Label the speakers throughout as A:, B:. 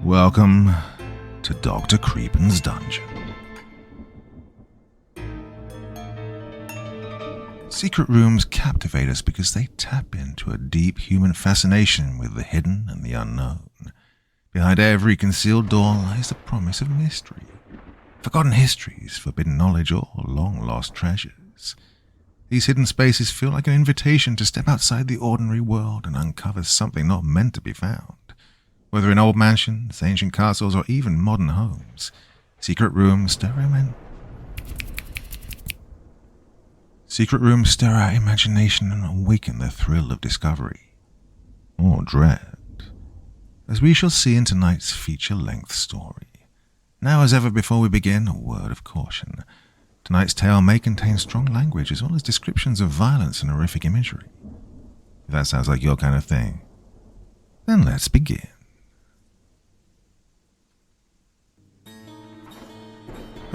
A: Welcome to Dr. Creepen's dungeon. Secret rooms captivate us because they tap into a deep human fascination with the hidden and the unknown. Behind every concealed door lies the promise of mystery, forgotten histories, forbidden knowledge, or long-lost treasures. These hidden spaces feel like an invitation to step outside the ordinary world and uncover something not meant to be found. Whether in old mansions, ancient castles, or even modern homes, secret rooms stir our imagination and awaken the thrill of discovery, or dread, as we shall see in tonight's feature-length story. Now, as ever before we begin, a word of caution. Tonight's tale may contain strong language as well as descriptions of violence and horrific imagery. If that sounds like your kind of thing, then let's begin.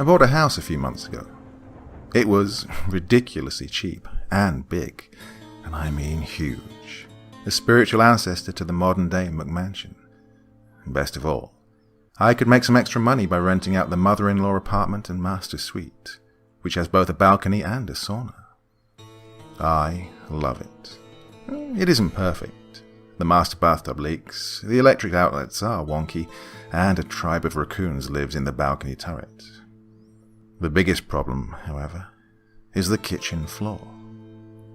A: I bought a house a few months ago. It was ridiculously cheap and big, and I mean huge. A spiritual ancestor to the modern-day McMansion. And best of all, I could make some extra money by renting out the mother-in-law apartment and master suite, which has both a balcony and a sauna. I love it. It isn't perfect. The master bathtub leaks, the electric outlets are wonky, and a tribe of raccoons lives in the balcony turret. The biggest problem, however, is the kitchen floor.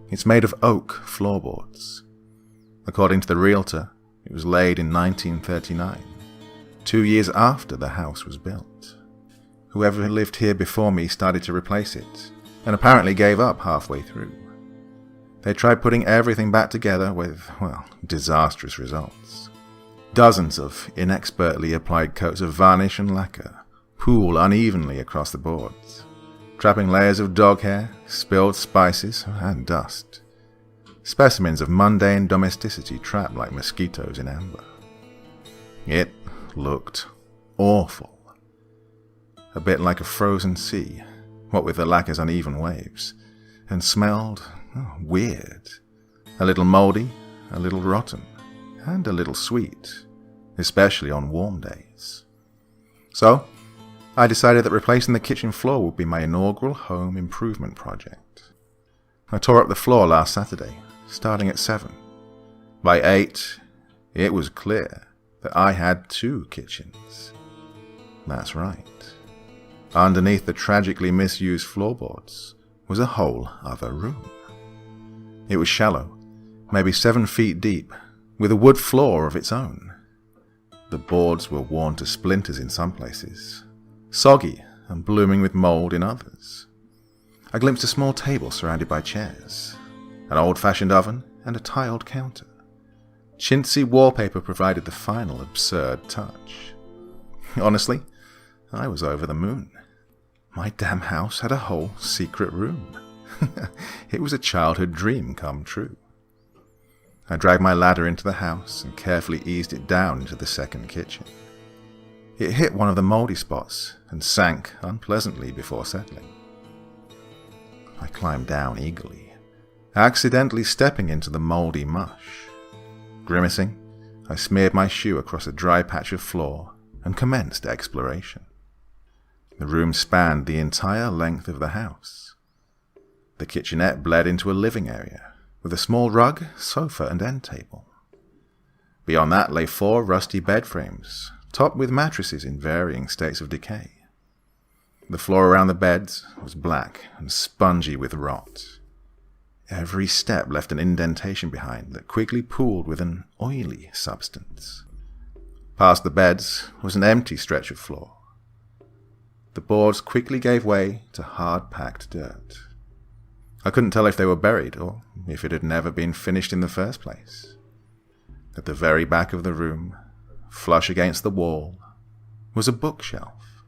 A: It's made of oak floorboards. According to the realtor, it was laid in 1939, 2 years after the house was built. Whoever lived here before me started to replace it, and apparently gave up halfway through. They tried putting everything back together with, disastrous results. Dozens of inexpertly applied coats of varnish and lacquer pool unevenly across the boards, trapping layers of dog hair, spilled spices, and dust. Specimens of mundane domesticity trapped like mosquitoes in amber. It looked awful. A bit like a frozen sea, what with the lacquer's uneven waves, and smelled weird. A little mouldy, a little rotten, and a little sweet, especially on warm days. So, I decided that replacing the kitchen floor would be my inaugural home improvement project. I tore up the floor last Saturday, starting at 7. By 8, it was clear that I had 2 kitchens. That's right. Underneath the tragically misused floorboards was a whole other room. It was shallow, maybe 7 feet deep, with a wood floor of its own. The boards were worn to splinters in some places, soggy and blooming with mold in others. I glimpsed a small table surrounded by chairs, an old-fashioned oven, and a tiled counter. Chintzy wallpaper provided the final absurd touch. Honestly, I was over the moon. My damn house had a whole secret room. It was a childhood dream come true. I dragged my ladder into the house and carefully eased it down into the second kitchen. It hit one of the mouldy spots and sank unpleasantly before settling. I climbed down eagerly, accidentally stepping into the mouldy mush. Grimacing, I smeared my shoe across a dry patch of floor and commenced exploration. The room spanned the entire length of the house. The kitchenette bled into a living area, with a small rug, sofa, and end table. Beyond that lay 4 rusty bed frames, topped with mattresses in varying states of decay. The floor around the beds was black and spongy with rot. Every step left an indentation behind that quickly pooled with an oily substance. Past the beds was an empty stretch of floor. The boards quickly gave way to hard-packed dirt. I couldn't tell if they were buried or if it had never been finished in the first place. At the very back of the room, flush against the wall, was a bookshelf.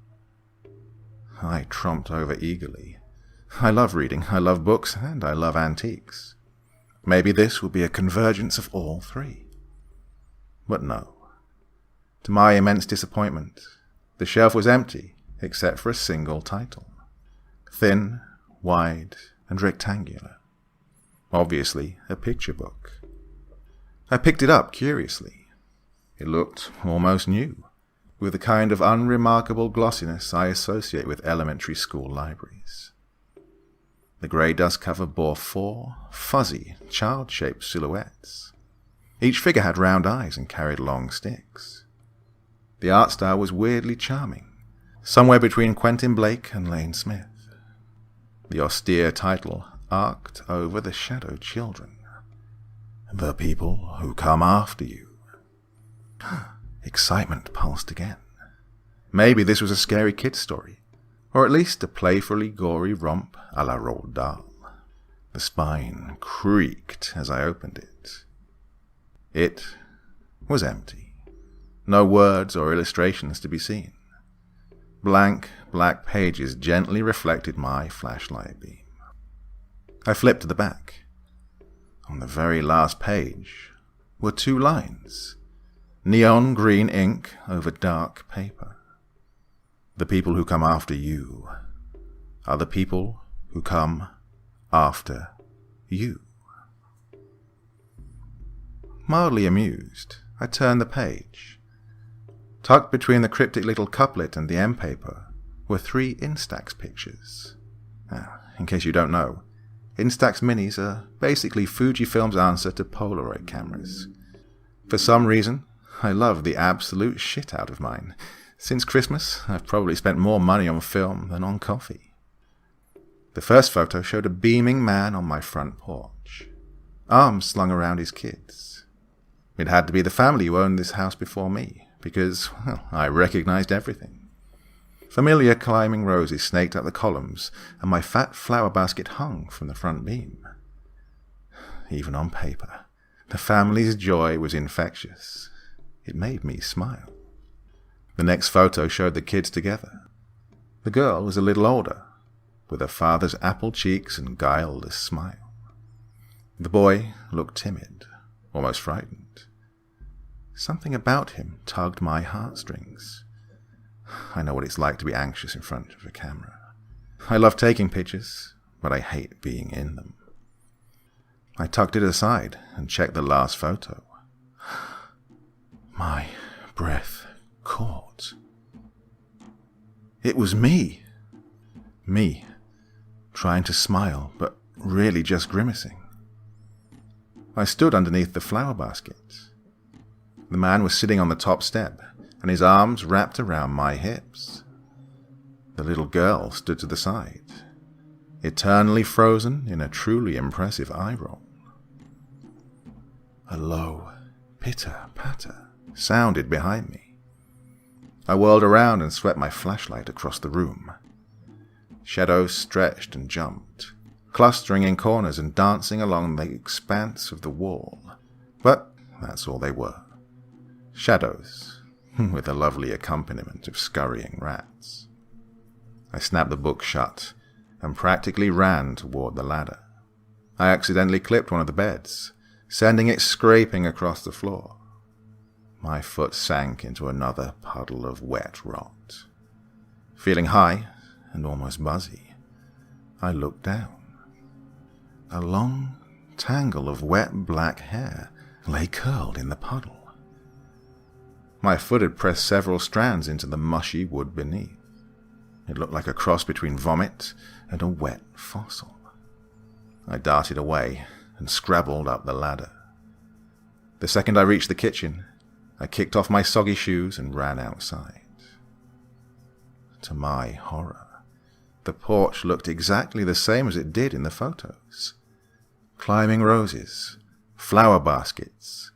A: I tromped over eagerly. I love reading, I love books, and I love antiques. Maybe this would be a convergence of all 3. But no. To my immense disappointment, the shelf was empty except for a single title. Thin, wide, and rectangular. Obviously, a picture book. I picked it up curiously. It looked almost new, with the kind of unremarkable glossiness I associate with elementary school libraries. The grey dust cover bore 4 fuzzy, child-shaped silhouettes. Each figure had round eyes and carried long sticks. The art style was weirdly charming, somewhere between Quentin Blake and Lane Smith. The austere title arced over the shadowed children. The people who come after you. Excitement pulsed again. Maybe this was a scary kid's story, or at least a playfully gory romp a la Roald Dahl. The spine creaked as I opened it. It was empty. No words or illustrations to be seen. Blank, black pages gently reflected my flashlight beam. I flipped to the back. On the very last page were 2 lines, neon green ink over dark paper. The people who come after you are the people who come after you. Mildly amused, I turned the page. Tucked between the cryptic little couplet and the end paper were 3 Instax pictures. In case you don't know, Instax Minis are basically Fujifilm's answer to Polaroid cameras. For some reason, I love the absolute shit out of mine. Since Christmas, I've probably spent more money on film than on coffee. The first photo showed a beaming man on my front porch, arms slung around his kids. It had to be the family who owned this house before me, because, well, I recognized everything. Familiar climbing roses snaked up the columns, and my fat flower basket hung from the front beam. Even on paper, the family's joy was infectious. It made me smile. The next photo showed the kids together. The girl was a little older, with her father's apple cheeks and guileless smile. The boy looked timid, almost frightened. Something about him tugged my heartstrings. I know what it's like to be anxious in front of a camera. I love taking pictures, but I hate being in them. I tucked it aside and checked the last photo. My breath caught. It was me. Me, trying to smile, but really just grimacing. I stood underneath the flower basket. The man was sitting on the top step, and his arms wrapped around my hips. The little girl stood to the side, eternally frozen in a truly impressive eye roll. A low pitter-patter sounded behind me. I whirled around and swept my flashlight across the room. Shadows stretched and jumped, clustering in corners and dancing along the expanse of the wall. But that's all they were. Shadows, with a lovely accompaniment of scurrying rats. I snapped the book shut and practically ran toward the ladder. I accidentally clipped one of the beds, sending it scraping across the floor. My foot sank into another puddle of wet rot. Feeling high and almost buzzy, I looked down. A long tangle of wet black hair lay curled in the puddle. My foot had pressed several strands into the mushy wood beneath. It looked like a cross between vomit and a wet fossil. I darted away and scrabbled up the ladder. The second I reached the kitchen, I kicked off my soggy shoes and ran outside. To my horror, the porch looked exactly the same as it did in the photos. Climbing roses, flower baskets,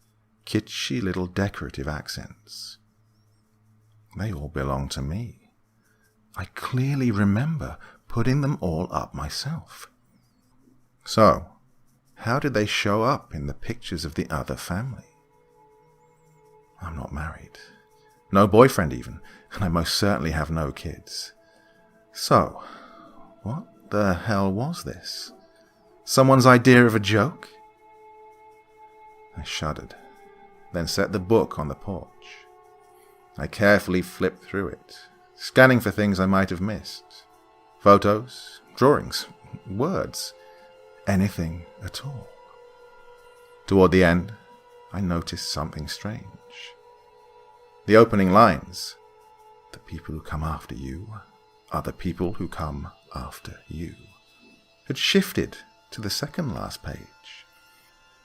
A: kitschy little decorative accents. They all belong to me. I clearly remember putting them all up myself. So, how did they show up in the pictures of the other family? I'm not married. No boyfriend even, and I most certainly have no kids. So, what the hell was this? Someone's idea of a joke? I shuddered, then set the book on the porch. I carefully flipped through it, scanning for things I might have missed. Photos, drawings, words, anything at all. Toward the end, I noticed something strange. The opening lines, "The people who come after you are the people who come after you," had shifted to the second last page.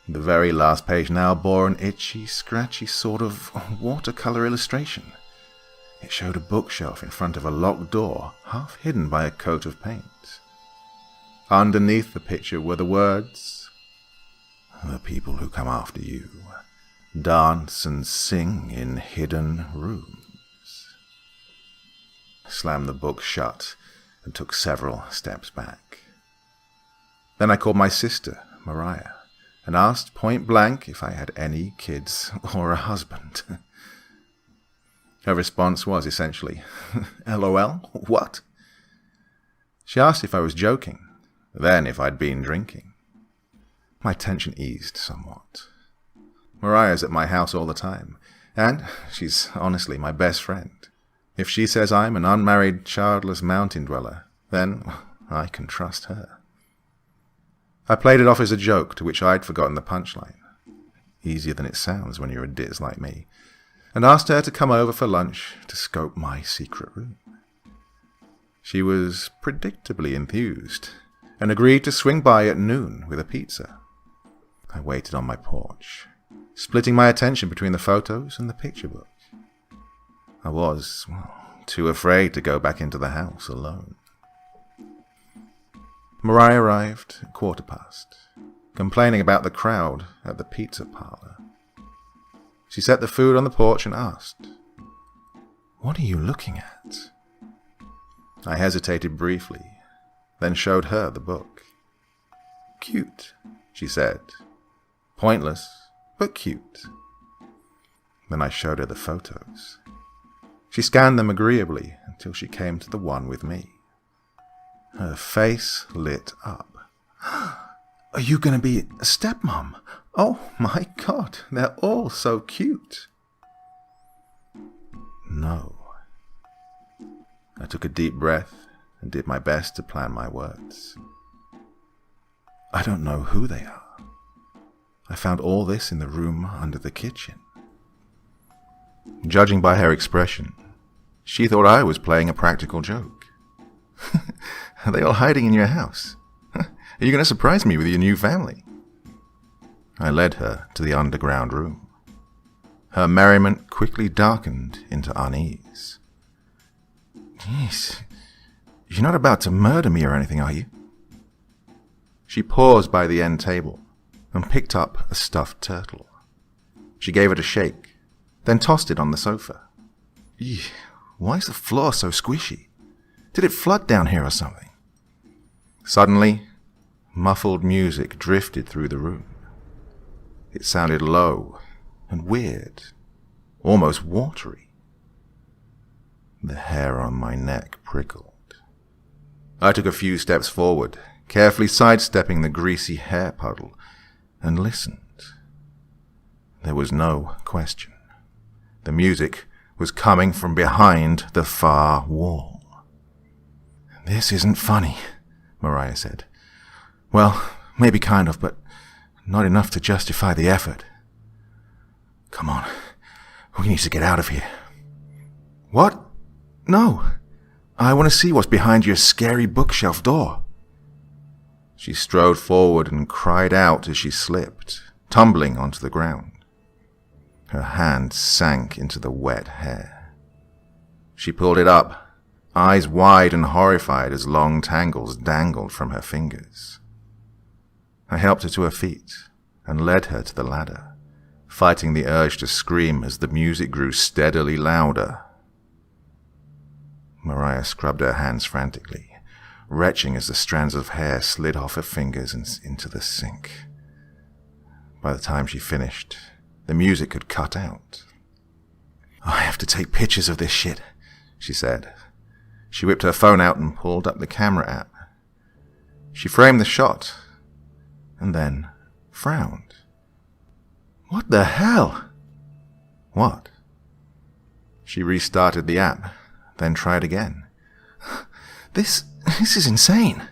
A: The very last page now bore an itchy, scratchy sort of watercolor illustration. It showed a bookshelf in front of a locked door, half hidden by a coat of paint. Underneath the picture were the words, "The people who come after you dance and sing in hidden rooms." I slammed the book shut and took several steps back. Then I called my sister, Mariah, and asked point blank if I had any kids or a husband. Her response was essentially, "LOL, what?" She asked if I was joking, then if I'd been drinking. My tension eased somewhat. Mariah's at my house all the time, and she's honestly my best friend. If she says I'm an unmarried, childless mountain dweller, then I can trust her. I played it off as a joke to which I'd forgotten the punchline, easier than it sounds when you're a ditz like me, and asked her to come over for lunch to scope my secret room. She was predictably enthused, and agreed to swing by at noon with a pizza. I waited on my porch, splitting my attention between the photos and the picture book. I was, too afraid to go back into the house alone. Mariah arrived at 1:15, complaining about the crowd at the pizza parlor. She set the food on the porch and asked, "What are you looking at?" I hesitated briefly, then showed her the book. "Cute," she said. "Pointless, but cute." Then I showed her the photos. She scanned them agreeably until she came to the one with me. Her face lit up. "Are you going to be a stepmom? Oh my God, they're all so cute." No. I took a deep breath and did my best to plan my words. "I don't know who they are. I found all this in the room under the kitchen." Judging by her expression, she thought I was playing a practical joke. "Are they all hiding in your house? Are you going to surprise me with your new family?" I led her to the underground room. Her merriment quickly darkened into unease. "Jeez, you're not about to murder me or anything, are you?" She paused by the end table and picked up a stuffed turtle. She gave it a shake, then tossed it on the sofa. "Eesh, why is the floor so squishy? Did it flood down here or something?" Suddenly, muffled music drifted through the room. It sounded low and weird, almost watery. The hair on my neck prickled. I took a few steps forward, carefully sidestepping the greasy hair puddle, and listened. There was no question. The music was coming from behind the far wall. "This isn't funny," Mariah said. "Well, maybe kind of, but not enough to justify the effort. Come on, we need to get out of here." "What? No, I want to see what's behind your scary bookshelf door." She strode forward and cried out as she slipped, tumbling onto the ground. Her hand sank into the wet hair. She pulled it up, eyes wide and horrified as long tangles dangled from her fingers. I helped her to her feet and led her to the ladder, fighting the urge to scream as the music grew steadily louder. Mariah scrubbed her hands frantically, retching as the strands of hair slid off her fingers and into the sink. By the time she finished, the music had cut out. "I have to take pictures of this shit," she said. She whipped her phone out and pulled up the camera app. She framed the shot, and then frowned. "What the hell?" "What?" She restarted the app, then tried again. This is insane.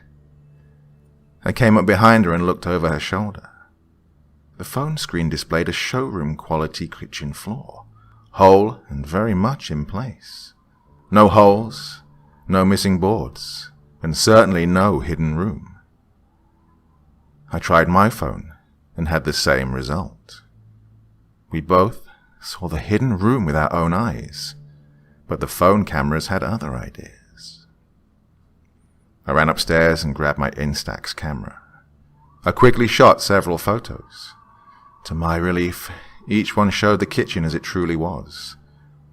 A: I came up behind her and looked over her shoulder. The phone screen displayed a showroom-quality kitchen floor, whole and very much in place. No holes, no missing boards, and certainly no hidden room. I tried my phone and had the same result. We both saw the hidden room with our own eyes, but the phone cameras had other ideas. I ran upstairs and grabbed my Instax camera. I quickly shot several photos. To my relief, each one showed the kitchen as it truly was,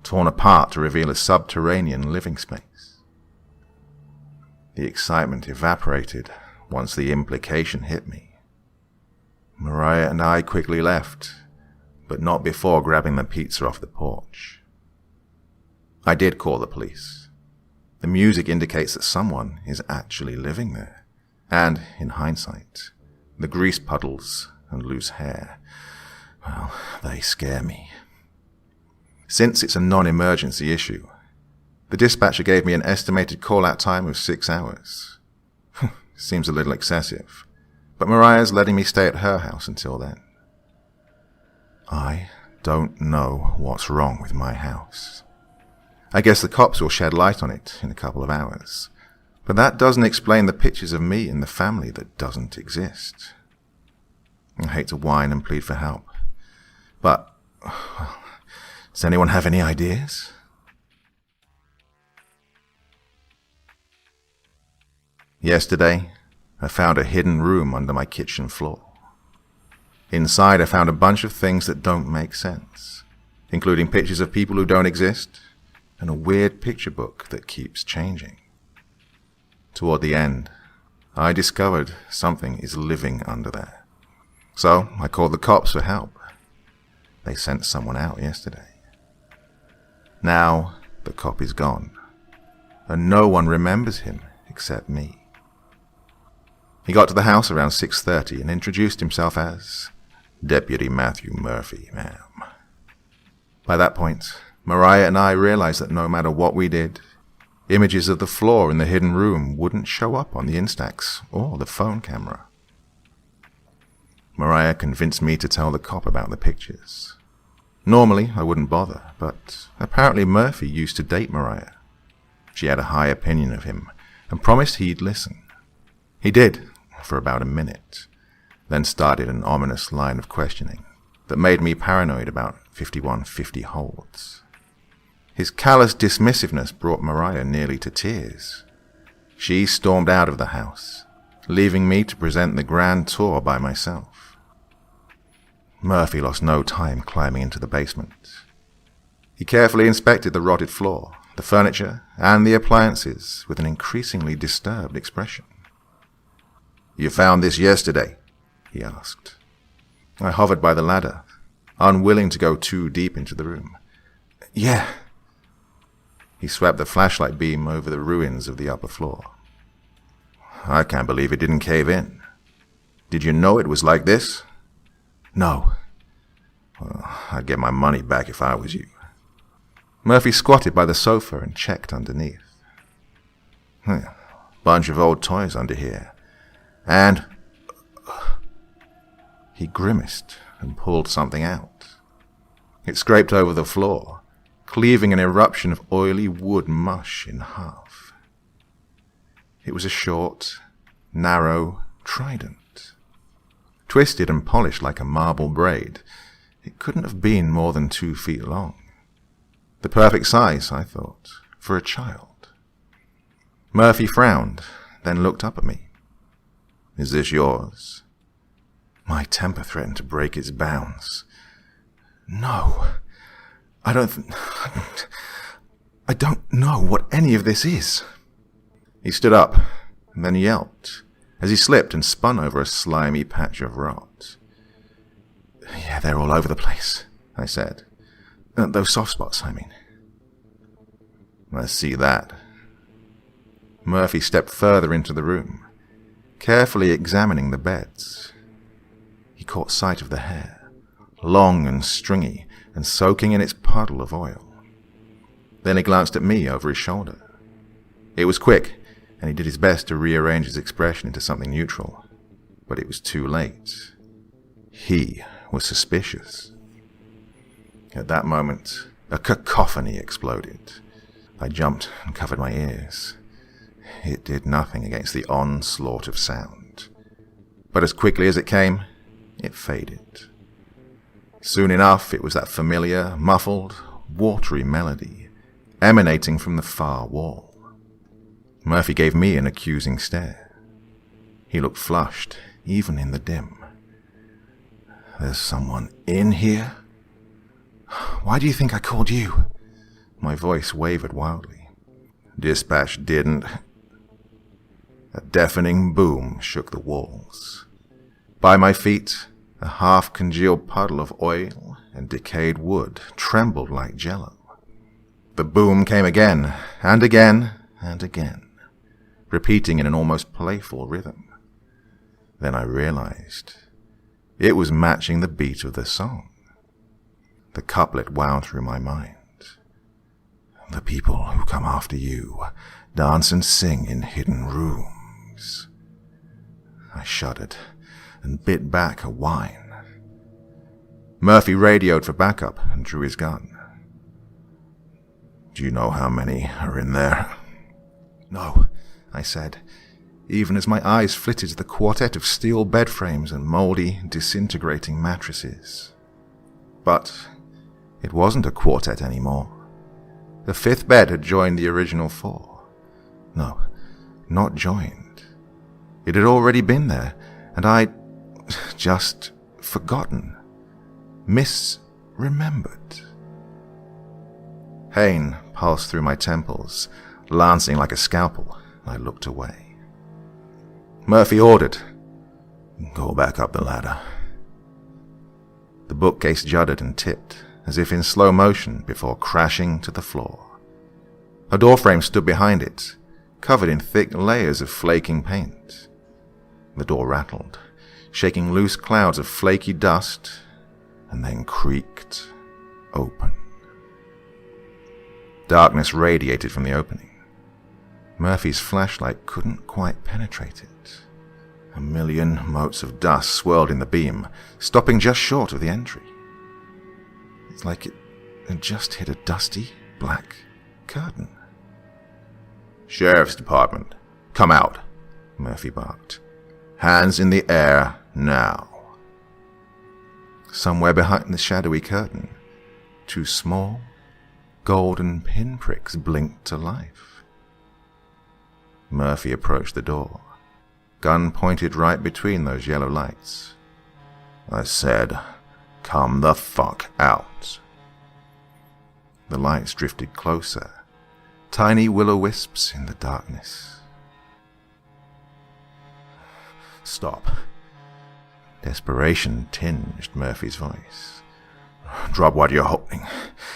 A: torn apart to reveal a subterranean living space. The excitement evaporated once the implication hit me. Mariah and I quickly left, but not before grabbing the pizza off the porch. I did call the police. The music indicates that someone is actually living there, and, in hindsight, the grease puddles and loose hair, well, they scare me. Since it's a non-emergency issue, the dispatcher gave me an estimated call-out time of 6 hours. Seems a little excessive, but Mariah's letting me stay at her house until then. I don't know what's wrong with my house. I guess the cops will shed light on it in a couple of hours, but that doesn't explain the pictures of me and the family that doesn't exist. I hate to whine and plead for help, but, well, does anyone have any ideas? Yesterday, I found a hidden room under my kitchen floor. Inside, I found a bunch of things that don't make sense, including pictures of people who don't exist, and a weird picture book that keeps changing. Toward the end, I discovered something is living under there. So I called the cops for help. They sent someone out yesterday. Now the cop is gone, and no one remembers him except me. He got to the house around 6:30 and introduced himself as Deputy Matthew Murphy, ma'am. By that point, Mariah and I realized that no matter what we did, images of the floor in the hidden room wouldn't show up on the Instax or the phone camera. Mariah convinced me to tell the cop about the pictures. Normally, I wouldn't bother, but apparently Murphy used to date Mariah. She had a high opinion of him and promised he'd listen. He did, for about a minute, then started an ominous line of questioning that made me paranoid about 5150 holds. His callous dismissiveness brought Mariah nearly to tears. She stormed out of the house, leaving me to present the grand tour by myself. Murphy lost no time climbing into the basement. He carefully inspected the rotted floor, the furniture, and the appliances with an increasingly disturbed expression. "You found this yesterday?" he asked. I hovered by the ladder, unwilling to go too deep into the room. "Yeah." He swept the flashlight beam over the ruins of the upper floor. "I can't believe it didn't cave in. Did you know it was like this?" "No." "Well, I'd get my money back if I was you." Murphy squatted by the sofa and checked underneath. "Bunch of old toys under here. And..." He grimaced and pulled something out. It scraped over the floor, cleaving an eruption of oily wood mush in half. It was a short, narrow trident. Twisted and polished like a marble braid, it couldn't have been more than 2 feet long. The perfect size, I thought, for a child. Murphy frowned, then looked up at me. "Is this yours?" My temper threatened to break its bounds. "No, I don't know what any of this is." He stood up, and then yelped, as he slipped and spun over a slimy patch of rot. "Yeah, they're all over the place," I said. "Those soft spots, I mean." "I see that." Murphy stepped further into the room, carefully examining the beds. He caught sight of the hair, long and stringy and soaking in its puddle of oil. Then he glanced at me over his shoulder. It was quick, and he did his best to rearrange his expression into something neutral. But it was too late. He was suspicious. At that moment, a cacophony exploded. I jumped and covered my ears. It did nothing against the onslaught of sound. But as quickly as it came, it faded. Soon enough, it was that familiar, muffled, watery melody emanating from the far wall. Murphy gave me an accusing stare. He looked flushed, even in the dim. "There's someone in here? Why do you think I called you?" My voice wavered wildly. "Dispatch didn't." A deafening boom shook the walls. By my feet, a half-congealed puddle of oil and decayed wood trembled like jello. The boom came again, and again, and again, repeating in an almost playful rhythm. Then I realized it was matching the beat of the song. The couplet wound through my mind. "The people who come after you dance and sing in hidden rooms." I shuddered and bit back a whine. Murphy radioed for backup and drew his gun. "Do you know how many are in there?" "No," I said, even as my eyes flitted to the quartet of steel bed frames and moldy, disintegrating mattresses. But it wasn't a quartet anymore. The fifth bed had joined the original four. No, not joined. It had already been there, and I'd just forgotten, misremembered. Pain pulsed through my temples, lancing like a scalpel. I looked away. Murphy ordered, "Go back up the ladder." The bookcase juddered and tipped, as if in slow motion, before crashing to the floor. A doorframe stood behind it, covered in thick layers of flaking paint. The door rattled, shaking loose clouds of flaky dust, and then creaked open. Darkness radiated from the opening. Murphy's flashlight couldn't quite penetrate it. A million motes of dust swirled in the beam, stopping just short of the entry. It's like it had just hit a dusty, black curtain. "Sheriff's Department, come out," Murphy barked. "Hands in the air, now." Somewhere behind the shadowy curtain, two small, golden pinpricks blinked to life. Murphy approached the door, gun pointed right between those yellow lights. "I said, come the fuck out." The lights drifted closer, tiny will-o-wisps in the darkness. "Stop." Desperation tinged Murphy's voice. "Drop what you're holding.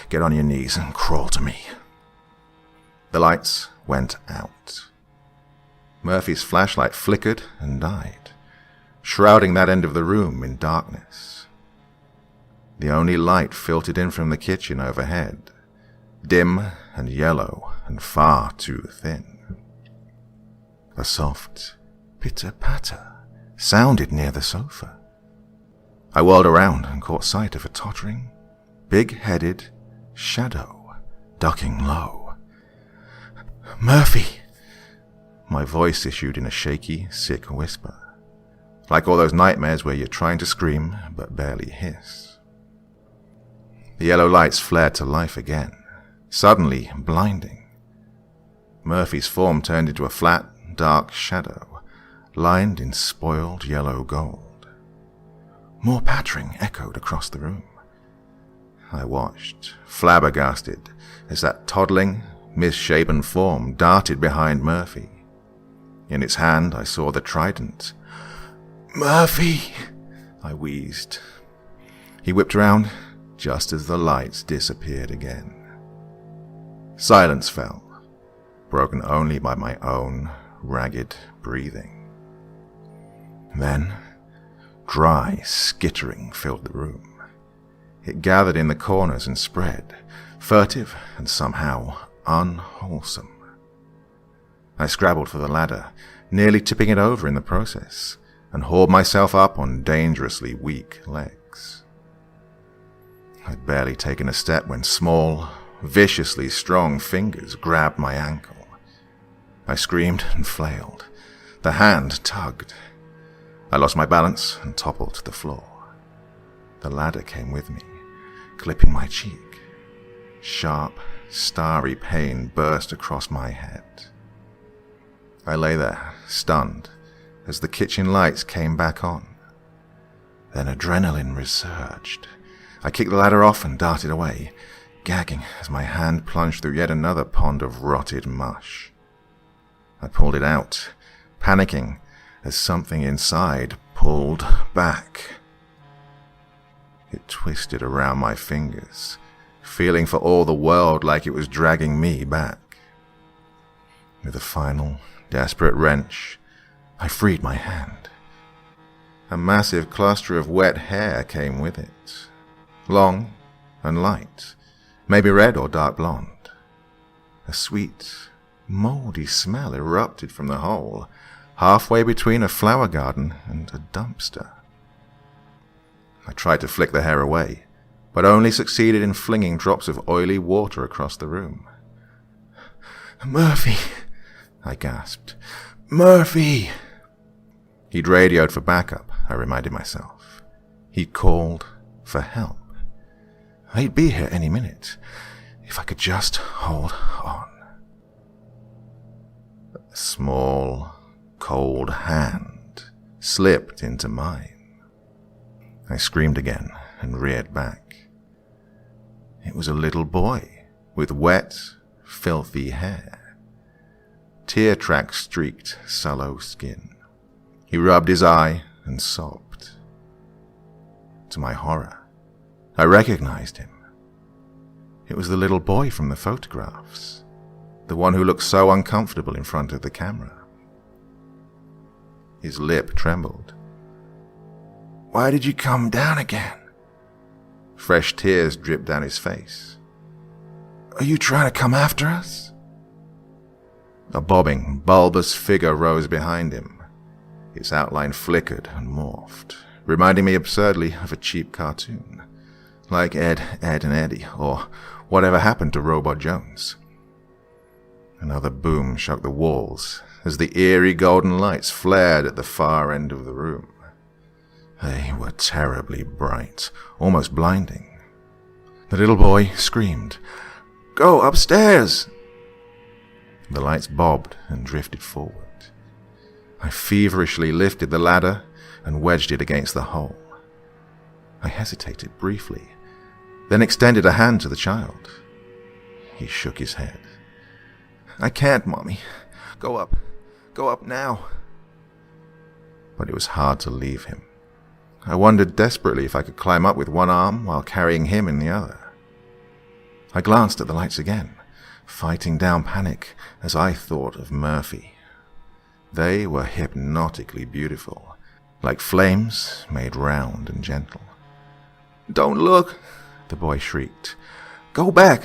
A: Get on your knees and crawl to me." The lights went out. Murphy's flashlight flickered and died, shrouding that end of the room in darkness. The only light filtered in from the kitchen overhead, dim and yellow and far too thin. A soft pitter-patter sounded near the sofa. I whirled around and caught sight of a tottering, big-headed shadow ducking low. "Murphy!" My voice issued in a shaky, sick whisper, like all those nightmares where you're trying to scream but barely hiss. The yellow lights flared to life again, suddenly blinding. Murphy's form turned into a flat, dark shadow, lined in spoiled yellow gold. More pattering echoed across the room. I watched, flabbergasted, as that toddling, misshapen form darted behind Murphy. In its hand I saw the trident. "Murphy!" I wheezed. He whipped around just as the lights disappeared again. Silence fell, broken only by my own ragged breathing. Then, dry skittering filled the room. It gathered in the corners and spread, furtive and somehow unwholesome. I scrabbled for the ladder, nearly tipping it over in the process, and hauled myself up on dangerously weak legs. I'd barely taken a step when small, viciously strong fingers grabbed my ankle. I screamed and flailed. The hand tugged. I lost my balance and toppled to the floor. The ladder came with me, clipping my cheek. Sharp, starry pain burst across my head. I lay there, stunned, as the kitchen lights came back on. Then adrenaline resurged. I kicked the ladder off and darted away, gagging as my hand plunged through yet another pond of rotted mush. I pulled it out, panicking as something inside pulled back. It twisted around my fingers, feeling for all the world like it was dragging me back. With a final, desperate wrench, I freed my hand. A massive cluster of wet hair came with it, long and light, maybe red or dark blonde. A sweet, moldy smell erupted from the hole, halfway between a flower garden and a dumpster. I tried to flick the hair away, but only succeeded in flinging drops of oily water across the room. "Murphy," I gasped. "Murphy!" He'd radioed for backup, I reminded myself. He'd called for help. He'd be here any minute, if I could just hold on. A small, cold hand slipped into mine. I screamed again and reared back. It was a little boy with wet, filthy hair. Tear tracks streaked sallow skin. He rubbed his eye and sobbed. To my horror, I recognized him. It was the little boy from the photographs, the one who looked so uncomfortable in front of the camera. His lip trembled. "Why did you come down again?" Fresh tears dripped down his face. "Are you trying to come after us?" A bobbing, bulbous figure rose behind him. Its outline flickered and morphed, reminding me absurdly of a cheap cartoon, like Ed, Ed and Eddie, or Whatever Happened to Robot Jones. Another boom shook the walls as the eerie golden lights flared at the far end of the room. They were terribly bright, almost blinding. The little boy screamed, "Go upstairs!" The lights bobbed and drifted forward. I feverishly lifted the ladder and wedged it against the hole. I hesitated briefly, then extended a hand to the child. He shook his head. "I can't, Mommy. Go up. Go up now." But it was hard to leave him. I wondered desperately if I could climb up with one arm while carrying him in the other. I glanced at the lights again, fighting down panic as I thought of Murphy. They were hypnotically beautiful, like flames made round and gentle. "Don't look," the boy shrieked. "Go back.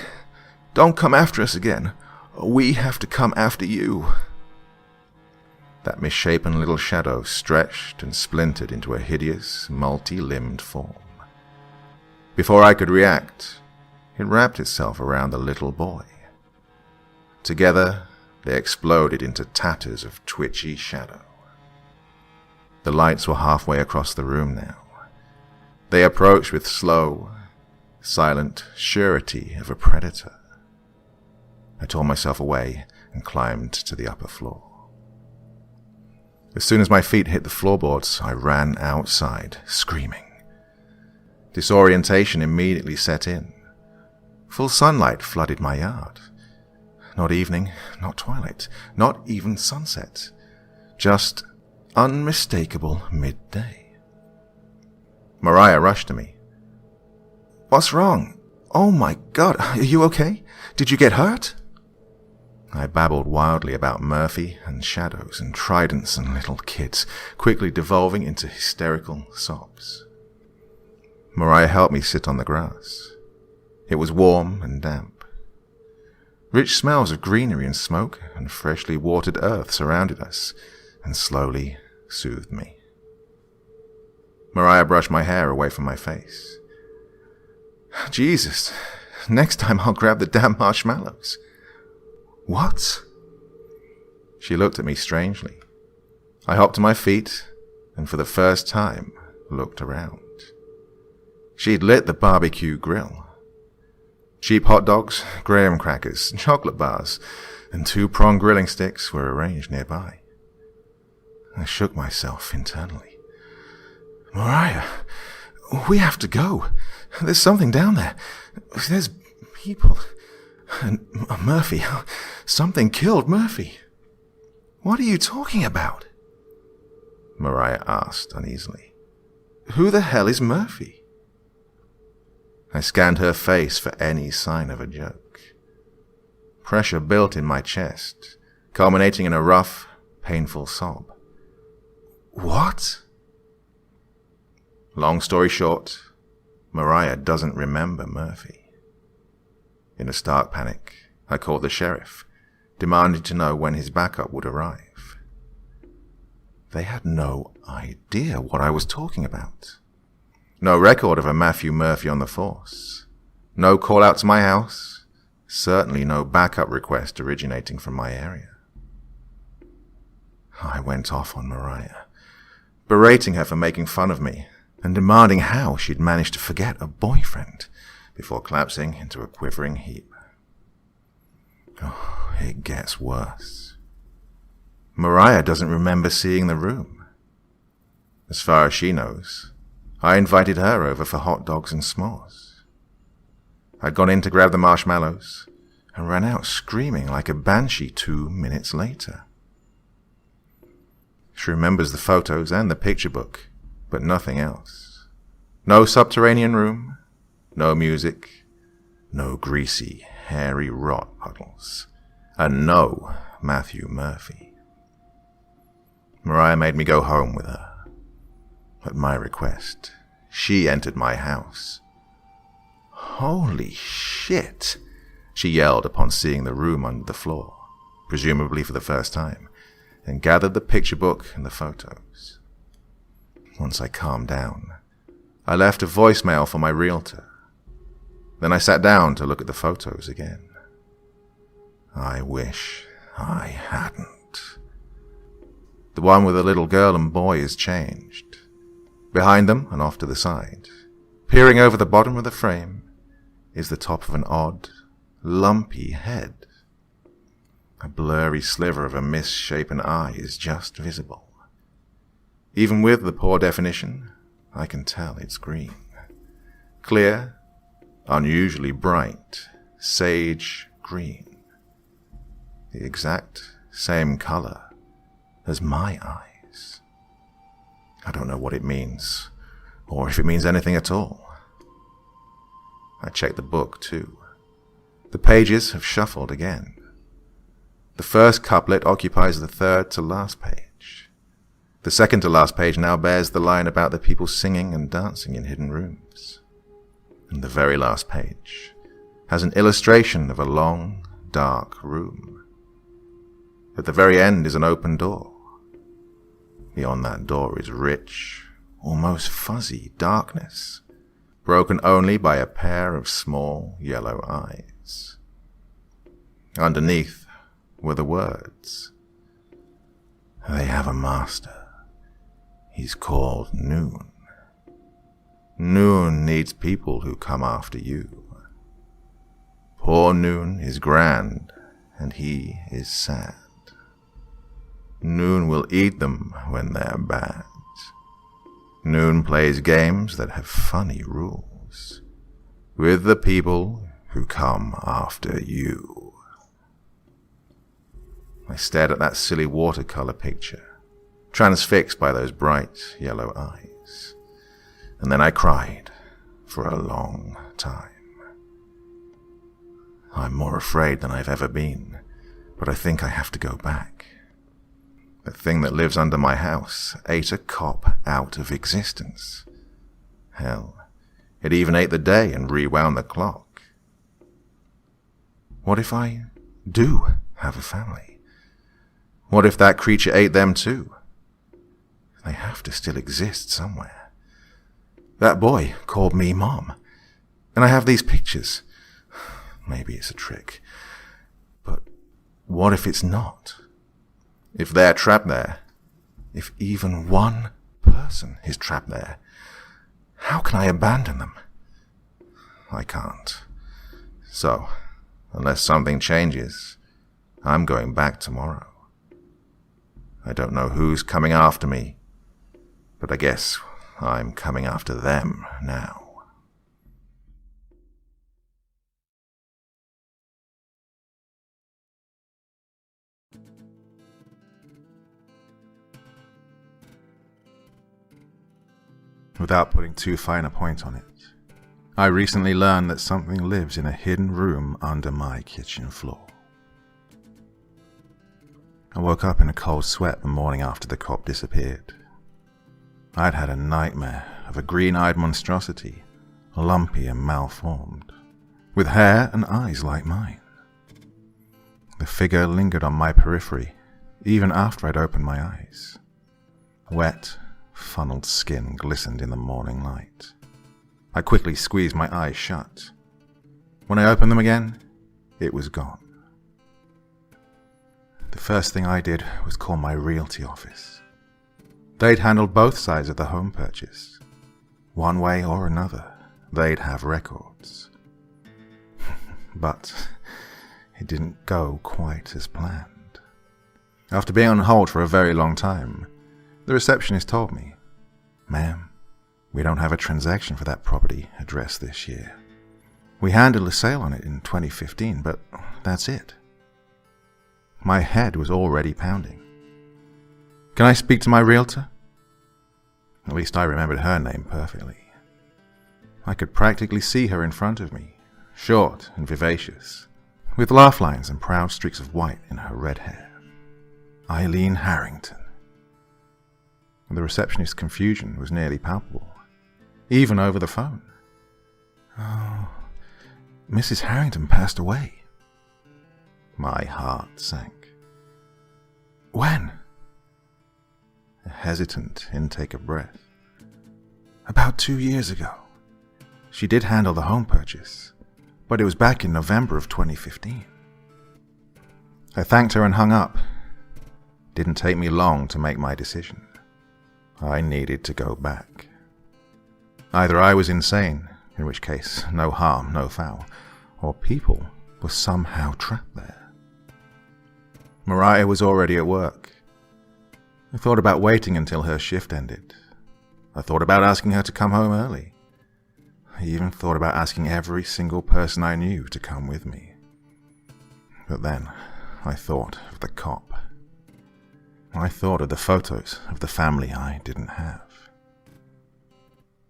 A: Don't come after us again. We have to come after you." That misshapen little shadow stretched and splintered into a hideous, multi-limbed form. Before I could react, it wrapped itself around the little boy. Together, they exploded into tatters of twitchy shadow. The lights were halfway across the room now. They approached with slow, silent surety of a predator. I tore myself away and climbed to the upper floor. As soon as my feet hit the floorboards, I ran outside, screaming. Disorientation immediately set in. Full sunlight flooded my yard. Not evening, not twilight, not even sunset. Just unmistakable midday. Mariah rushed to me. "What's wrong? Oh my God, are you okay? Did you get hurt?" I babbled wildly about Murphy and shadows and tridents and little kids, quickly devolving into hysterical sobs. Mariah helped me sit on the grass. It was warm and damp. Rich smells of greenery and smoke and freshly watered earth surrounded us and slowly soothed me. Mariah brushed my hair away from my face. Jesus, next time I'll grab the damn marshmallows. What? She looked at me strangely. I hopped to my feet and for the first time looked around. She'd lit the barbecue grill. Cheap hot dogs, graham crackers, chocolate bars, and 2-prong grilling sticks were arranged nearby. I shook myself internally. Mariah, we have to go. There's something down there. There's people. And Murphy. Something killed Murphy. What are you talking about? Mariah asked uneasily. Who the hell is Murphy? I scanned her face for any sign of a joke. Pressure built in my chest, culminating in a rough, painful sob. What? Long story short, Mariah doesn't remember Murphy. In a stark panic, I called the sheriff, demanding to know when his backup would arrive. They had no idea what I was talking about. No record of a Matthew Murphy on the force. No call out to my house. Certainly no backup request originating from my area. I went off on Mariah, berating her for making fun of me and demanding how she'd managed to forget a boyfriend before collapsing into a quivering heap. Oh, it gets worse. Mariah doesn't remember seeing the room. As far as she knows, I invited her over for hot dogs and s'mores. I'd gone in to grab the marshmallows and ran out screaming like a banshee 2 minutes later. She remembers the photos and the picture book, but nothing else. No subterranean room, no music, no greasy, hairy rot puddles, and no Matthew Murphy. Mariah made me go home with her. At my request, she entered my house. Holy shit, she yelled upon seeing the room under the floor, presumably for the first time, and gathered the picture book and the photos. Once I calmed down, I left a voicemail for my realtor. Then I sat down to look at the photos again. I wish I hadn't. The one with the little girl and boy is changed. Behind them and off to the side, peering over the bottom of the frame, is the top of an odd, lumpy head. A blurry sliver of a misshapen eye is just visible. Even with the poor definition, I can tell it's green. Clear, unusually bright, sage green. The exact same color as my eyes. I don't know what it means, or if it means anything at all. I checked the book, too. The pages have shuffled again. The first couplet occupies the third to last page. The second to last page now bears the line about the people singing and dancing in hidden rooms. And the very last page has an illustration of a long, dark room. At the very end is an open door. Beyond that door is rich, almost fuzzy darkness, broken only by a pair of small yellow eyes. Underneath were the words, "They have a master. He's called Noon. Noon needs people who come after you. Poor Noon is grand, and he is sad. Noon will eat them when they're bad. Noon plays games that have funny rules with the people who come after you." I stared at that silly watercolor picture, transfixed by those bright yellow eyes. And then I cried for a long time. I'm more afraid than I've ever been, but I think I have to go back. The thing that lives under my house ate a cop out of existence. Hell, it even ate the day and rewound the clock. What if I do have a family? What if that creature ate them too? They have to still exist somewhere. That boy called me Mom, and I have these pictures. Maybe it's a trick, but what if it's not? If they're trapped there, if even one person is trapped there, how can I abandon them? I can't. So, unless something changes, I'm going back tomorrow. I don't know who's coming after me, but I guess I'm coming after them now. Without putting too fine a point on it, I recently learned that something lives in a hidden room under my kitchen floor. I woke up in a cold sweat the morning after the cop disappeared. I'd had a nightmare of a green-eyed monstrosity, lumpy and malformed, with hair and eyes like mine. The figure lingered on my periphery, even after I'd opened my eyes. Wet, funneled skin glistened in the morning light. I quickly squeezed my eyes shut. When I opened them again, it was gone. The first thing I did was call my realty office. They'd handled both sides of the home purchase. One way or another, they'd have records. But it didn't go quite as planned. After being on hold for a very long time, the receptionist told me, "Ma'am, we don't have a transaction for that property address this year. We handled a sale on it in 2015, but that's it." My head was already pounding. "Can I speak to my realtor?" At least I remembered her name perfectly. I could practically see her in front of me, short and vivacious, with laugh lines and proud streaks of white in her red hair. Eileen Harrington. The receptionist's confusion was nearly palpable, even over the phone. "Oh, Mrs. Harrington passed away." My heart sank. "When?" A hesitant intake of breath. "About 2 years ago. She did handle the home purchase, but it was back in November of 2015. I thanked her and hung up. Didn't take me long to make my decision. I needed to go back. Either I was insane, in which case no harm, no foul, or people were somehow trapped there. Mariah was already at work. I thought about waiting until her shift ended. I thought about asking her to come home early. I even thought about asking every single person I knew to come with me. But then I thought of the cop. I thought of the photos of the family I didn't have.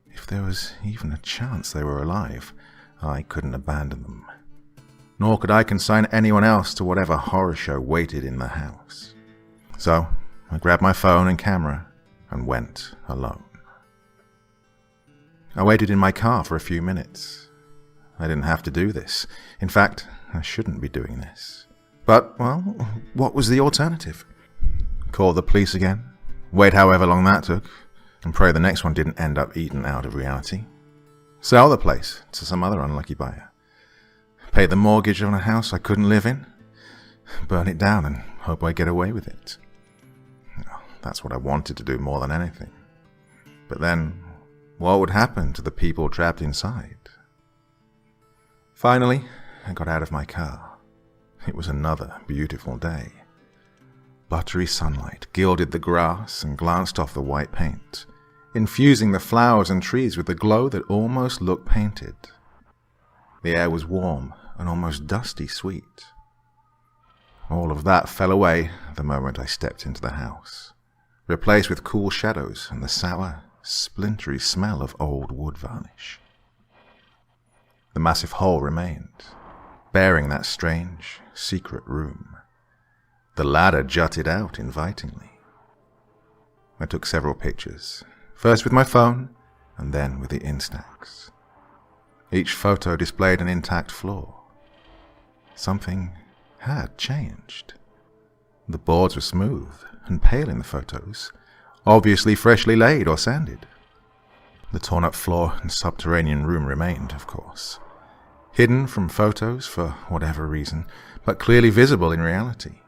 A: If there was even a chance they were alive, I couldn't abandon them. Nor could I consign anyone else to whatever horror show waited in the house. So I grabbed my phone and camera and went alone. I waited in my car for a few minutes. I didn't have to do this. In fact, I shouldn't be doing this. But, well, what was the alternative? Call the police again, wait however long that took, and pray the next one didn't end up eaten out of reality. Sell the place to some other unlucky buyer. Pay the mortgage on a house I couldn't live in. Burn it down and hope I get away with it. That's what I wanted to do more than anything. But then, what would happen to the people trapped inside? Finally, I got out of my car. It was another beautiful day. Buttery sunlight gilded the grass and glanced off the white paint, infusing the flowers and trees with a glow that almost looked painted. The air was warm and almost dusty sweet. All of that fell away the moment I stepped into the house, replaced with cool shadows and the sour, splintery smell of old wood varnish. The massive hole remained, bearing that strange, secret room. The ladder jutted out invitingly. I took several pictures, first with my phone and then with the Instax. Each photo displayed an intact floor. Something had changed. The boards were smooth and pale in the photos, obviously freshly laid or sanded. The torn-up floor and subterranean room remained, of course, hidden from photos for whatever reason, but clearly visible in reality.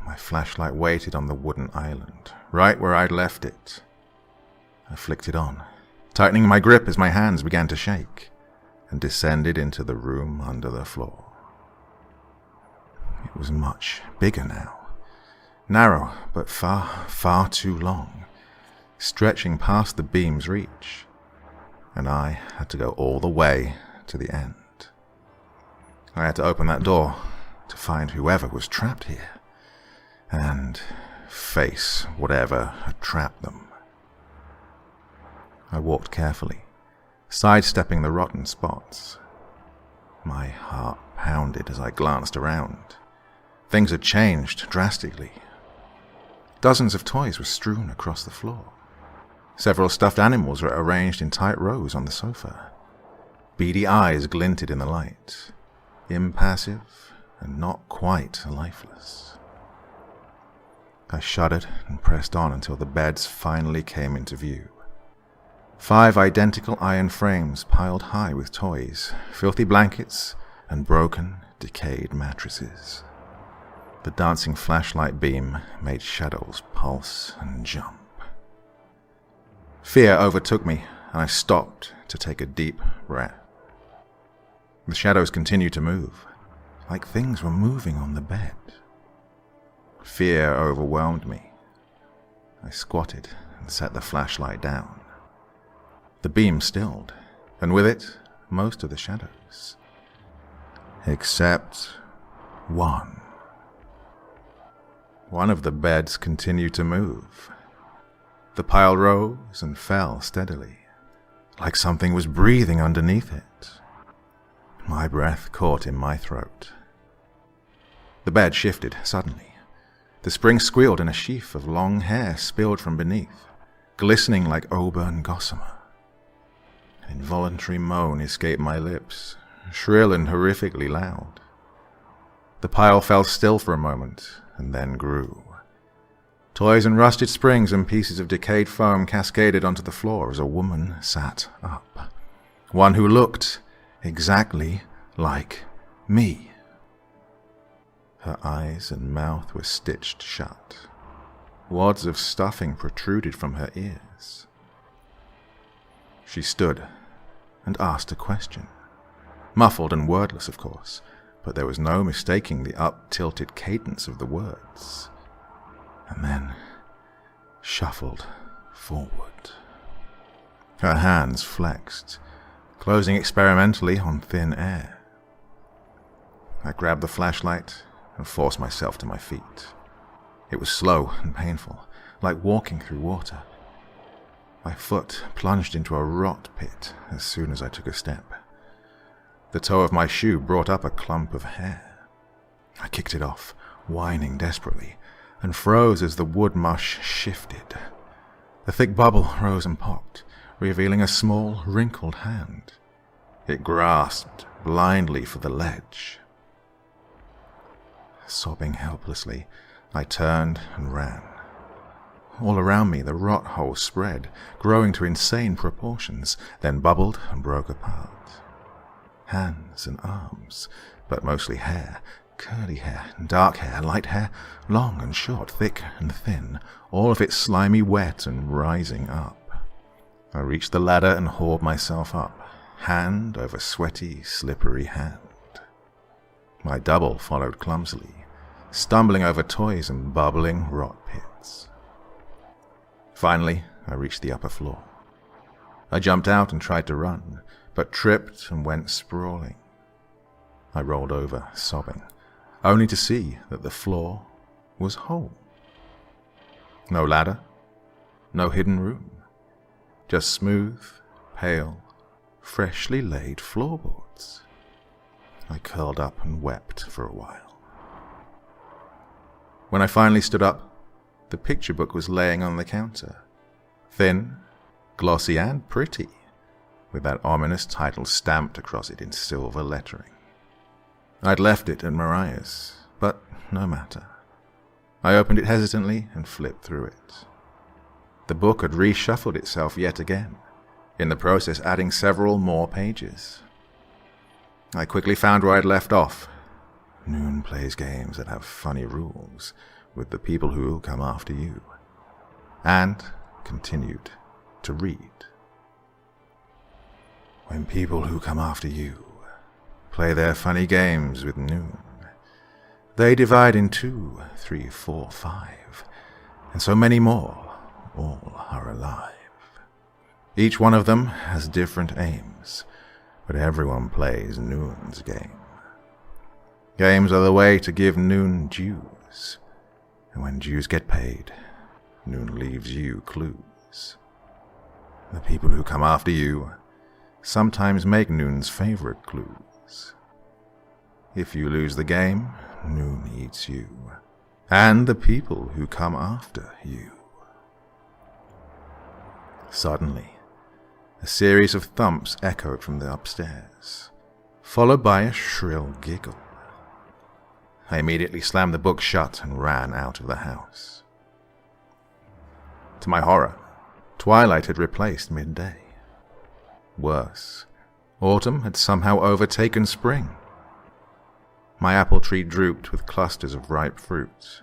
A: My flashlight waited on the wooden island, right where I'd left it. I flicked it on, tightening my grip as my hands began to shake, and descended into the room under the floor. It was much bigger now, narrow but far, far too long, stretching past the beam's reach, and I had to go all the way to the end. I had to open that door to find whoever was trapped here, and face whatever had trapped them. I walked carefully, sidestepping the rotten spots. My heart pounded as I glanced around. Things had changed drastically. Dozens of toys were strewn across the floor. Several stuffed animals were arranged in tight rows on the sofa. Beady eyes glinted in the light, impassive and not quite lifeless. I shuddered and pressed on until the beds finally came into view. 5 identical iron frames piled high with toys, filthy blankets, and broken, decayed mattresses. The dancing flashlight beam made shadows pulse and jump. Fear overtook me, and I stopped to take a deep breath. The shadows continued to move, like things were moving on the bed. Fear overwhelmed me. I squatted and set the flashlight down. The beam stilled, and with it, most of the shadows. Except one. One of the beds continued to move. The pile rose and fell steadily, like something was breathing underneath it. My breath caught in my throat. The bed shifted suddenly. The spring squealed and a sheaf of long hair spilled from beneath, glistening like auburn gossamer. An involuntary moan escaped my lips, shrill and horrifically loud. The pile fell still for a moment, and then grew. Toys and rusted springs and pieces of decayed foam cascaded onto the floor as a woman sat up. One who looked exactly like me. Her eyes and mouth were stitched shut. Wads of stuffing protruded from her ears. She stood and asked a question. Muffled and wordless, of course, but there was no mistaking the up-tilted cadence of the words. And then shuffled forward. Her hands flexed, closing experimentally on thin air. I grabbed the flashlight and forced myself to my feet. It was slow and painful, like walking through water. My foot plunged into a rot pit as soon as I took a step. The toe of my shoe brought up a clump of hair. I kicked it off, whining desperately, and froze as the wood mush shifted. A thick bubble rose and popped, revealing a small, wrinkled hand. It grasped blindly for the ledge. Sobbing helplessly, I turned and ran. All around me the rot hole spread, growing to insane proportions, then bubbled and broke apart. Hands and arms, but mostly hair, curly hair, dark hair, light hair, long and short, thick and thin, all of it slimy wet and rising up. I reached the ladder and hauled myself up, hand over sweaty, slippery hand. My double followed clumsily, stumbling over toys and bubbling rot pits. Finally, I reached the upper floor. I jumped out and tried to run, but tripped and went sprawling. I rolled over, sobbing, only to see that the floor was whole. No ladder, no hidden room, just smooth, pale, freshly laid floorboards. I curled up and wept for a while. When I finally stood up, the picture book was laying on the counter, thin, glossy and pretty, with that ominous title stamped across it in silver lettering. I'd left it at Mariah's, but no matter. I opened it hesitantly and flipped through it. The book had reshuffled itself yet again, in the process adding several more pages. I quickly found where I'd left off. Noon plays games that have funny rules with the people who come after you, and continued to read. When people who come after you play their funny games with Noon, they divide in 2, 3, 4, 5, and so many more. All are alive. Each one of them has different aims, but everyone plays Noon's game. Games are the way to give Noon dues, and when dues get paid, Noon leaves you clues. The people who come after you sometimes make Noon's favorite clues. If you lose the game, Noon eats you, and the people who come after you. Suddenly, a series of thumps echoed from the upstairs, followed by a shrill giggle. I immediately slammed the book shut and ran out of the house. To my horror, twilight had replaced midday. Worse, autumn had somehow overtaken spring. My apple tree drooped with clusters of ripe fruit.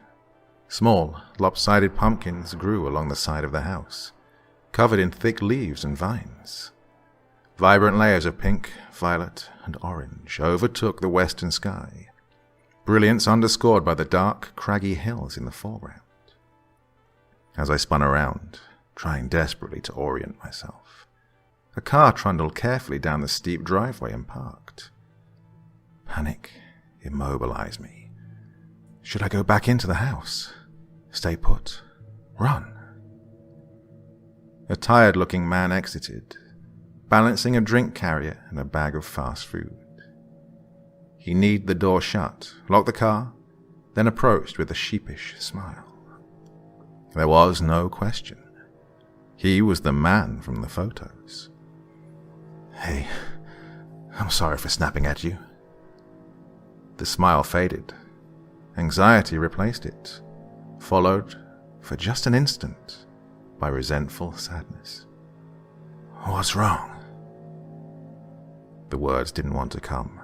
A: Small, lopsided pumpkins grew along the side of the house, covered in thick leaves and vines. Vibrant layers of pink, violet, and orange overtook the western sky, brilliance underscored by the dark, craggy hills in the foreground. As I spun around, trying desperately to orient myself, a car trundled carefully down the steep driveway and parked. Panic immobilized me. Should I go back into the house? Stay put? Run? A tired-looking man exited, balancing a drink carrier and a bag of fast food. He kneed the door shut, locked the car, then approached with a sheepish smile. There was no question. He was the man from the photos. Hey, I'm sorry for snapping at you. The smile faded. Anxiety replaced it, followed, for just an instant, by resentful sadness. What's wrong? The words didn't want to come,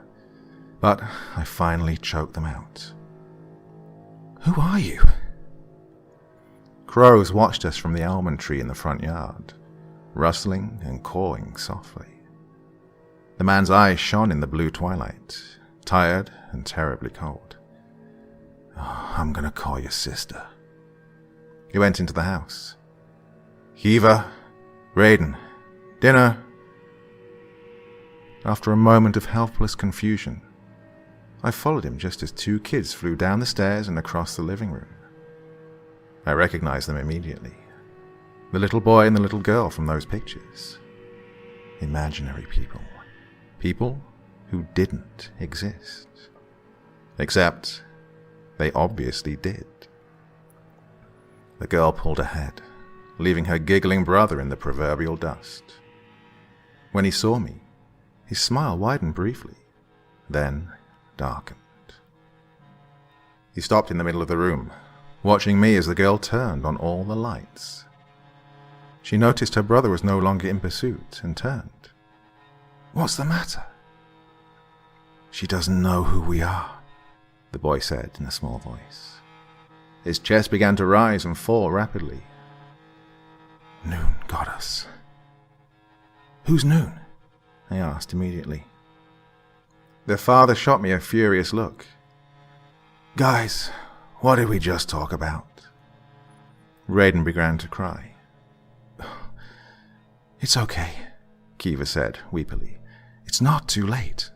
A: but I finally choked them out. Who are you? Crows watched us from the almond tree in the front yard, rustling and cawing softly. The man's eyes shone in the blue twilight, tired and terribly cold. I'm gonna call your sister. He went into the house. Kiva, Raiden, dinner. After a moment of helpless confusion, I followed him just as 2 kids flew down the stairs and across the living room. I recognized them immediately. The little boy and the little girl from those pictures. Imaginary people. People who didn't exist. Except, they obviously did. The girl pulled ahead, leaving her giggling brother in the proverbial dust. When he saw me, his smile widened briefly, then darkened. He stopped in the middle of the room, watching me as the girl turned on all the lights. She noticed her brother was no longer in pursuit and turned. What's the matter? She doesn't know who we are, the boy said in a small voice. His chest began to rise and fall rapidly. Noon got us. Who's Noon? I asked immediately. Their father shot me a furious look. Guys, what did we just talk about? Raiden began to cry. It's okay, Kiva said weepily. It's not too late.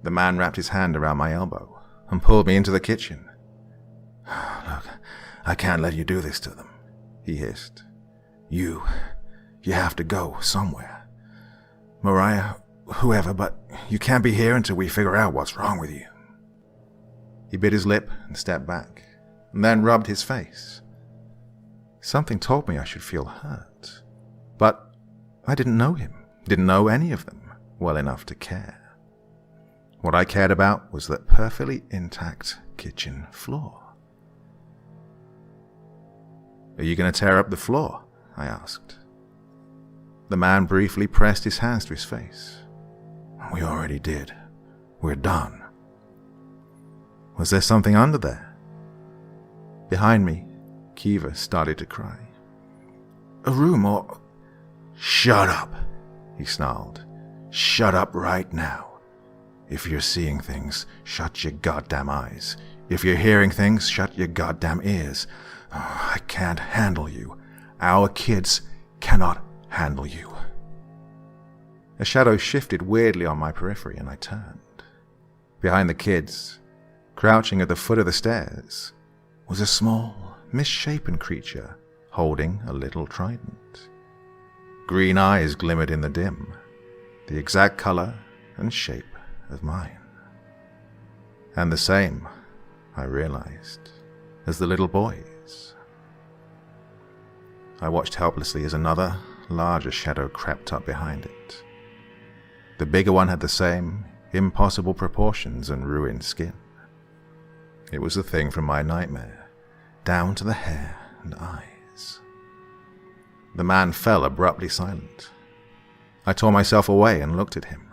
A: The man wrapped his hand around my elbow and pulled me into the kitchen. Look, I can't let you do this to them, he hissed. You have to go somewhere. Mariah, whoever, but you can't be here until we figure out what's wrong with you. He bit his lip and stepped back, and then rubbed his face. Something told me I should feel hurt, but I didn't know him, didn't know any of them well enough to care. What I cared about was that perfectly intact kitchen floor. "Are you going to tear up the floor?" I asked. The man briefly pressed his hands to his face. "We already did. We're done." "Was there something under there?" Behind me, Kiva started to cry. "A room or—" "Shut up," he snarled. "Shut up right now. If you're seeing things, shut your goddamn eyes. If you're hearing things, shut your goddamn ears. Oh, I can't handle you. Our kids cannot handle you." A shadow shifted weirdly on my periphery and I turned. Behind the kids, crouching at the foot of the stairs, was a small, misshapen creature holding a little trident. Green eyes glimmered in the dim, the exact color and shape of mine. And the same, I realized, as the little boy's. I watched helplessly as another, larger shadow crept up behind it. The bigger one had the same impossible proportions and ruined skin. It was the thing from my nightmare, down to the hair and eyes. The man fell abruptly silent. I tore myself away and looked at him,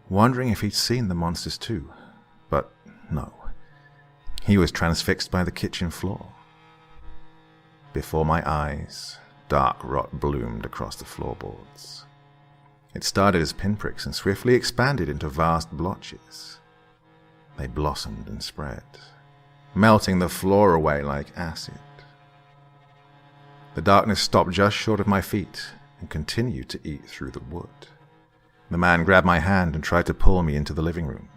A: wondering if he'd seen the monsters too, but no. He was transfixed by the kitchen floor. Before my eyes, dark rot bloomed across the floorboards. It started as pinpricks and swiftly expanded into vast blotches. They blossomed and spread, melting the floor away like acid. The darkness stopped just short of my feet and continued to eat through the wood. The man grabbed my hand and tried to pull me into the living room.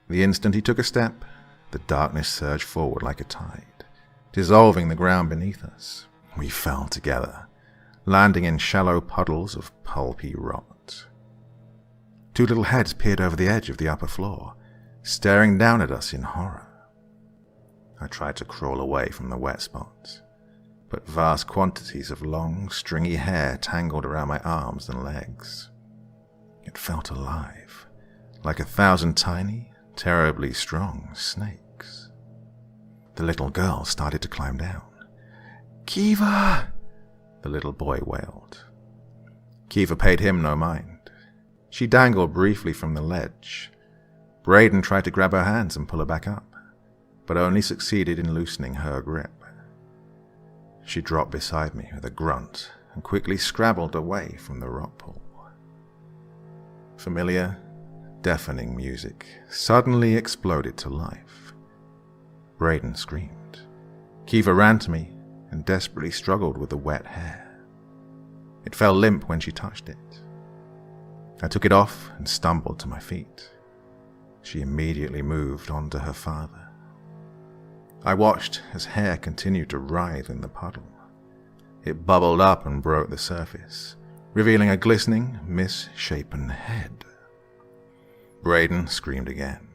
A: The instant he took a step, the darkness surged forward like a tide, dissolving the ground beneath us. We fell together, landing in shallow puddles of pulpy rot. Two little heads peered over the edge of the upper floor, staring down at us in horror. I tried to crawl away from the wet spot, but vast quantities of long, stringy hair tangled around my arms and legs. It felt alive, like 1,000 tiny, terribly strong snakes. The little girl started to climb down. "Kiva!" the little boy wailed. Kiva paid him no mind. She dangled briefly from the ledge. Braden tried to grab her hands and pull her back up, but only succeeded in loosening her grip. She dropped beside me with a grunt and quickly scrabbled away from the rock pool. Familiar, deafening music suddenly exploded to life. Braden screamed. Kiva ran to me and desperately struggled with the wet hair. It felt limp when she touched it. I took it off and stumbled to my feet. She immediately moved on to her father. I watched as hair continued to writhe in the puddle. It bubbled up and broke the surface, revealing a glistening, misshapen head. Braden screamed again.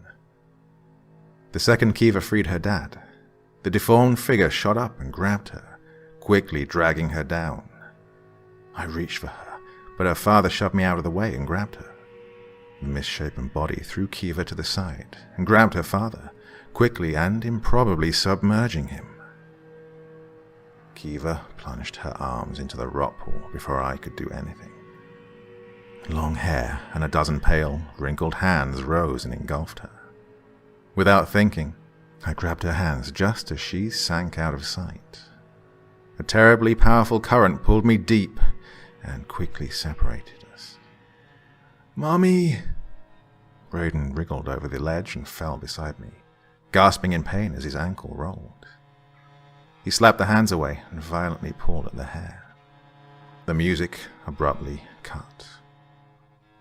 A: The second Kiva freed her dad, the deformed figure shot up and grabbed her, quickly dragging her down. I reached for her, but her father shoved me out of the way and grabbed her. The misshapen body threw Kiva to the side and grabbed her father, quickly and improbably submerging him. Kiva plunged her arms into the rock pool before I could do anything. Long hair and a dozen pale, wrinkled hands rose and engulfed her. Without thinking, I grabbed her hands just as she sank out of sight. A terribly powerful current pulled me deep and quickly separated us. "Mommy!" Braden wriggled over the ledge and fell beside me, gasping in pain as his ankle rolled. He slapped the hands away and violently pulled at the hair. The music abruptly cut.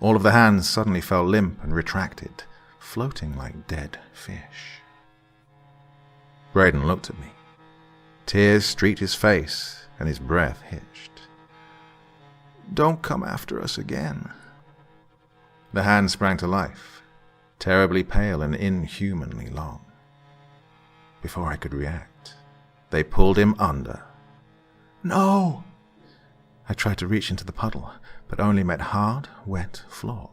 A: All of the hands suddenly fell limp and retracted, floating like dead fish. Braden looked at me. Tears streaked his face and his breath hitched. "Don't come after us again." The hand sprang to life, terribly pale and inhumanly long. Before I could react, they pulled him under. "No!" I tried to reach into the puddle, but only met hard, wet floor.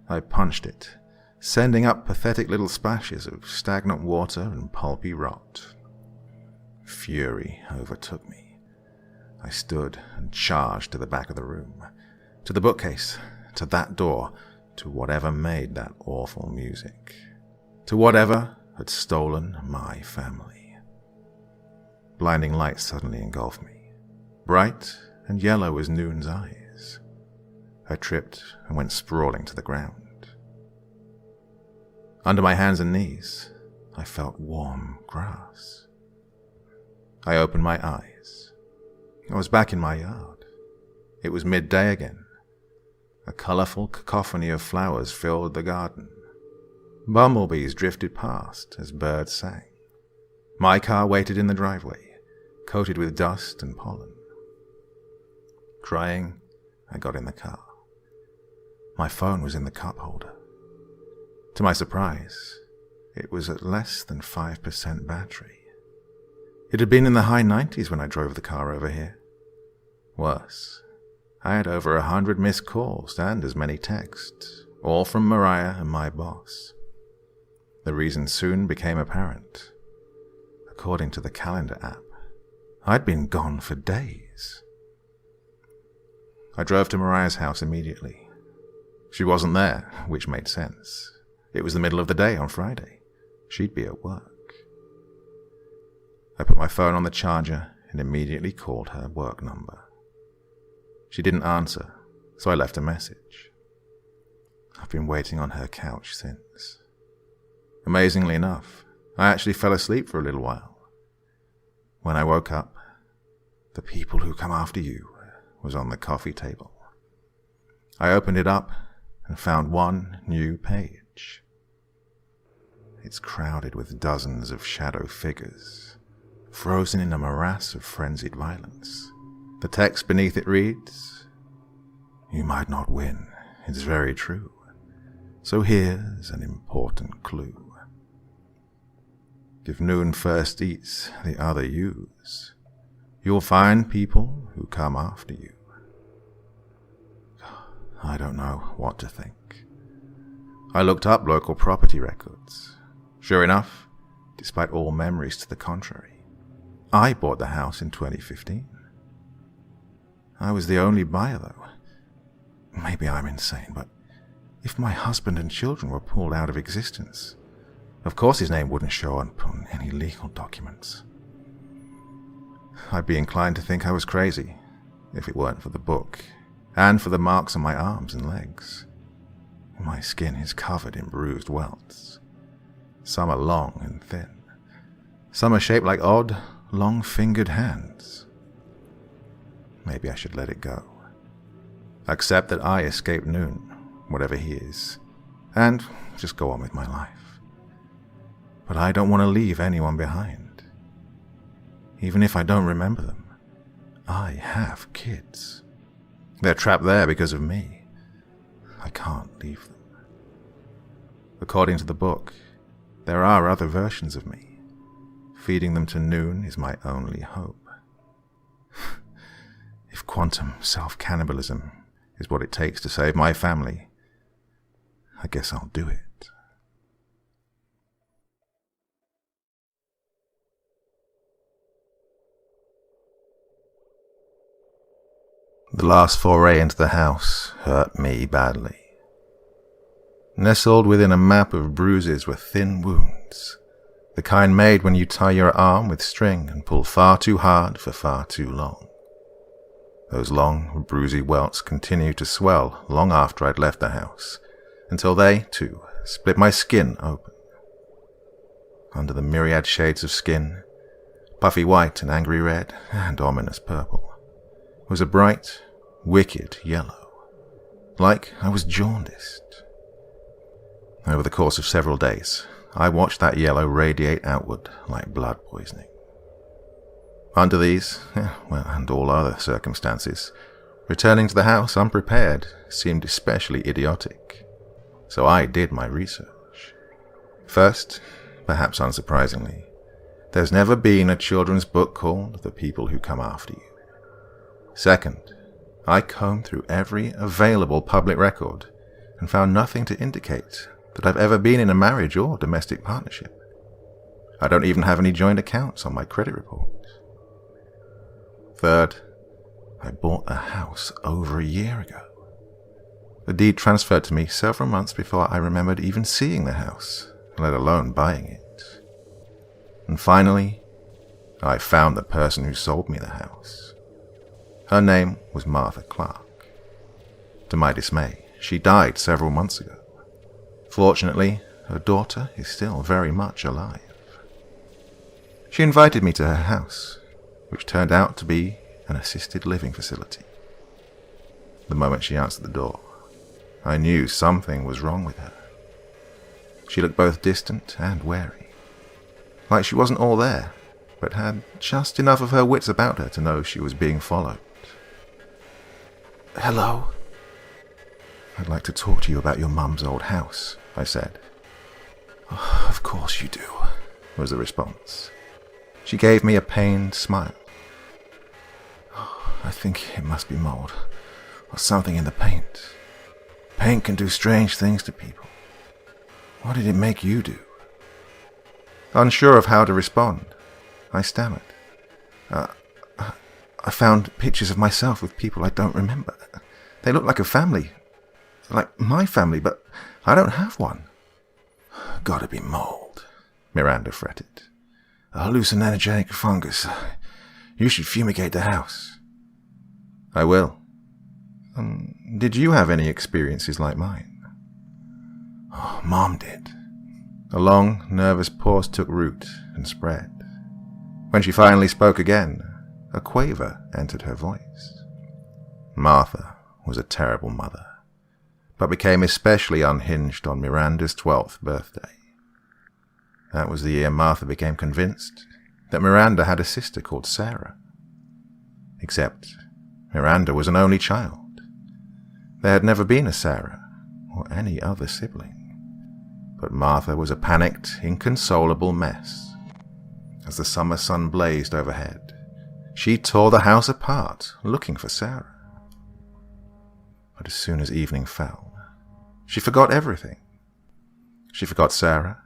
A: I punched it, sending up pathetic little splashes of stagnant water and pulpy rot. Fury overtook me. I stood and charged to the back of the room, to the bookcase, to that door, to whatever made that awful music, to whatever had stolen my family. Blinding light suddenly engulfed me, bright and yellow as noon's eyes. I tripped and went sprawling to the ground. Under my hands and knees, I felt warm grass. I opened my eyes. I was back in my yard. It was midday again. A colourful cacophony of flowers filled the garden. Bumblebees drifted past as birds sang. My car waited in the driveway, coated with dust and pollen. Crying, I got in the car. My phone was in the cup holder. To my surprise, it was at less than 5% battery. It had been in the high 90s when I drove the car over here. Worse, I had over 100 missed calls and as many texts, all from Mariah and my boss. The reason soon became apparent. According to the calendar app, I'd been gone for days. I drove to Mariah's house immediately. She wasn't there, which made sense. It was the middle of the day on Friday. She'd be at work. I put my phone on the charger and immediately called her work number. She didn't answer, so I left a message. I've been waiting on her couch since. Amazingly enough, I actually fell asleep for a little while. When I woke up, "The people who come after you" was on the coffee table. I opened it up and found one new page. It's crowded with dozens of shadow figures, frozen in a morass of frenzied violence. The text beneath it reads, "You might not win, it's very true. So here's an important clue. If noon first eats, the other use. You'll find people who come after you." I don't know what to think. I looked up local property records. Sure enough, despite all memories to the contrary, I bought the house in 2015. I was the only buyer, though. Maybe I'm insane, but if my husband and children were pulled out of existence, of course his name wouldn't show up on any legal documents. I'd be inclined to think I was crazy, if it weren't for the book, and for the marks on my arms and legs. My skin is covered in bruised welts. Some are long and thin. Some are shaped like odd, long-fingered hands. Maybe I should let it go. Accept that I escaped Noon, whatever he is, and just go on with my life. But I don't want to leave anyone behind. Even if I don't remember them, I have kids. They're trapped there because of me. I can't leave them. According to the book, there are other versions of me. Feeding them to Noon is my only hope. If quantum self-cannibalism is what it takes to save my family, I guess I'll do it. The last foray into the house hurt me badly. Nestled within a map of bruises were thin wounds, the kind made when you tie your arm with string and pull far too hard for far too long. Those long, bruisy welts continued to swell long after I'd left the house, until they, too, split my skin open. Under the myriad shades of skin, puffy white and angry red and ominous purple, was a bright, wicked yellow, like I was jaundiced. Over the course of several days, I watched that yellow radiate outward like blood poisoning. Under these, and all other circumstances, returning to the house unprepared seemed especially idiotic. So I did my research. First, perhaps unsurprisingly, there's never been a children's book called The People Who Come After You. Second, I combed through every available public record and found nothing to indicate that I've ever been in a marriage or domestic partnership. I don't even have any joint accounts on my credit report. Third, I bought a house over a year ago. The deed transferred to me several months before I remembered even seeing the house, let alone buying it. And finally, I found the person who sold me the house. Her name was Martha Clark. To my dismay, she died several months ago. Fortunately, her daughter is still very much alive. She invited me to her house, which turned out to be an assisted living facility. The moment she answered the door, I knew something was wrong with her. She looked both distant and wary, like she wasn't all there, but had just enough of her wits about her to know she was being followed. "Hello? I'd like to talk to you about your mum's old house," I said. "Oh, of course you do," was the response. She gave me a pained smile. "Oh, I think it must be mold, or something in the paint. Paint can do strange things to people. What did it make you do?" Unsure of how to respond, I stammered. I found pictures of myself with people I don't remember. They look like a family. Like my family, but I don't have one." "Gotta be mold," Miranda fretted. "A hallucinogenic fungus. You should fumigate the house." "I will. Did you have any experiences like mine?" "Oh, Mom did." A long, nervous pause took root and spread. When she finally spoke again, a quaver entered her voice. Martha was a terrible mother, but became especially unhinged on Miranda's 12th birthday. That was the year Martha became convinced that Miranda had a sister called Sarah. Except Miranda was an only child. There had never been a Sarah or any other sibling. But Martha was a panicked, inconsolable mess. As the summer sun blazed overhead, she tore the house apart, looking for Sarah. But as soon as evening fell, she forgot everything. She forgot Sarah,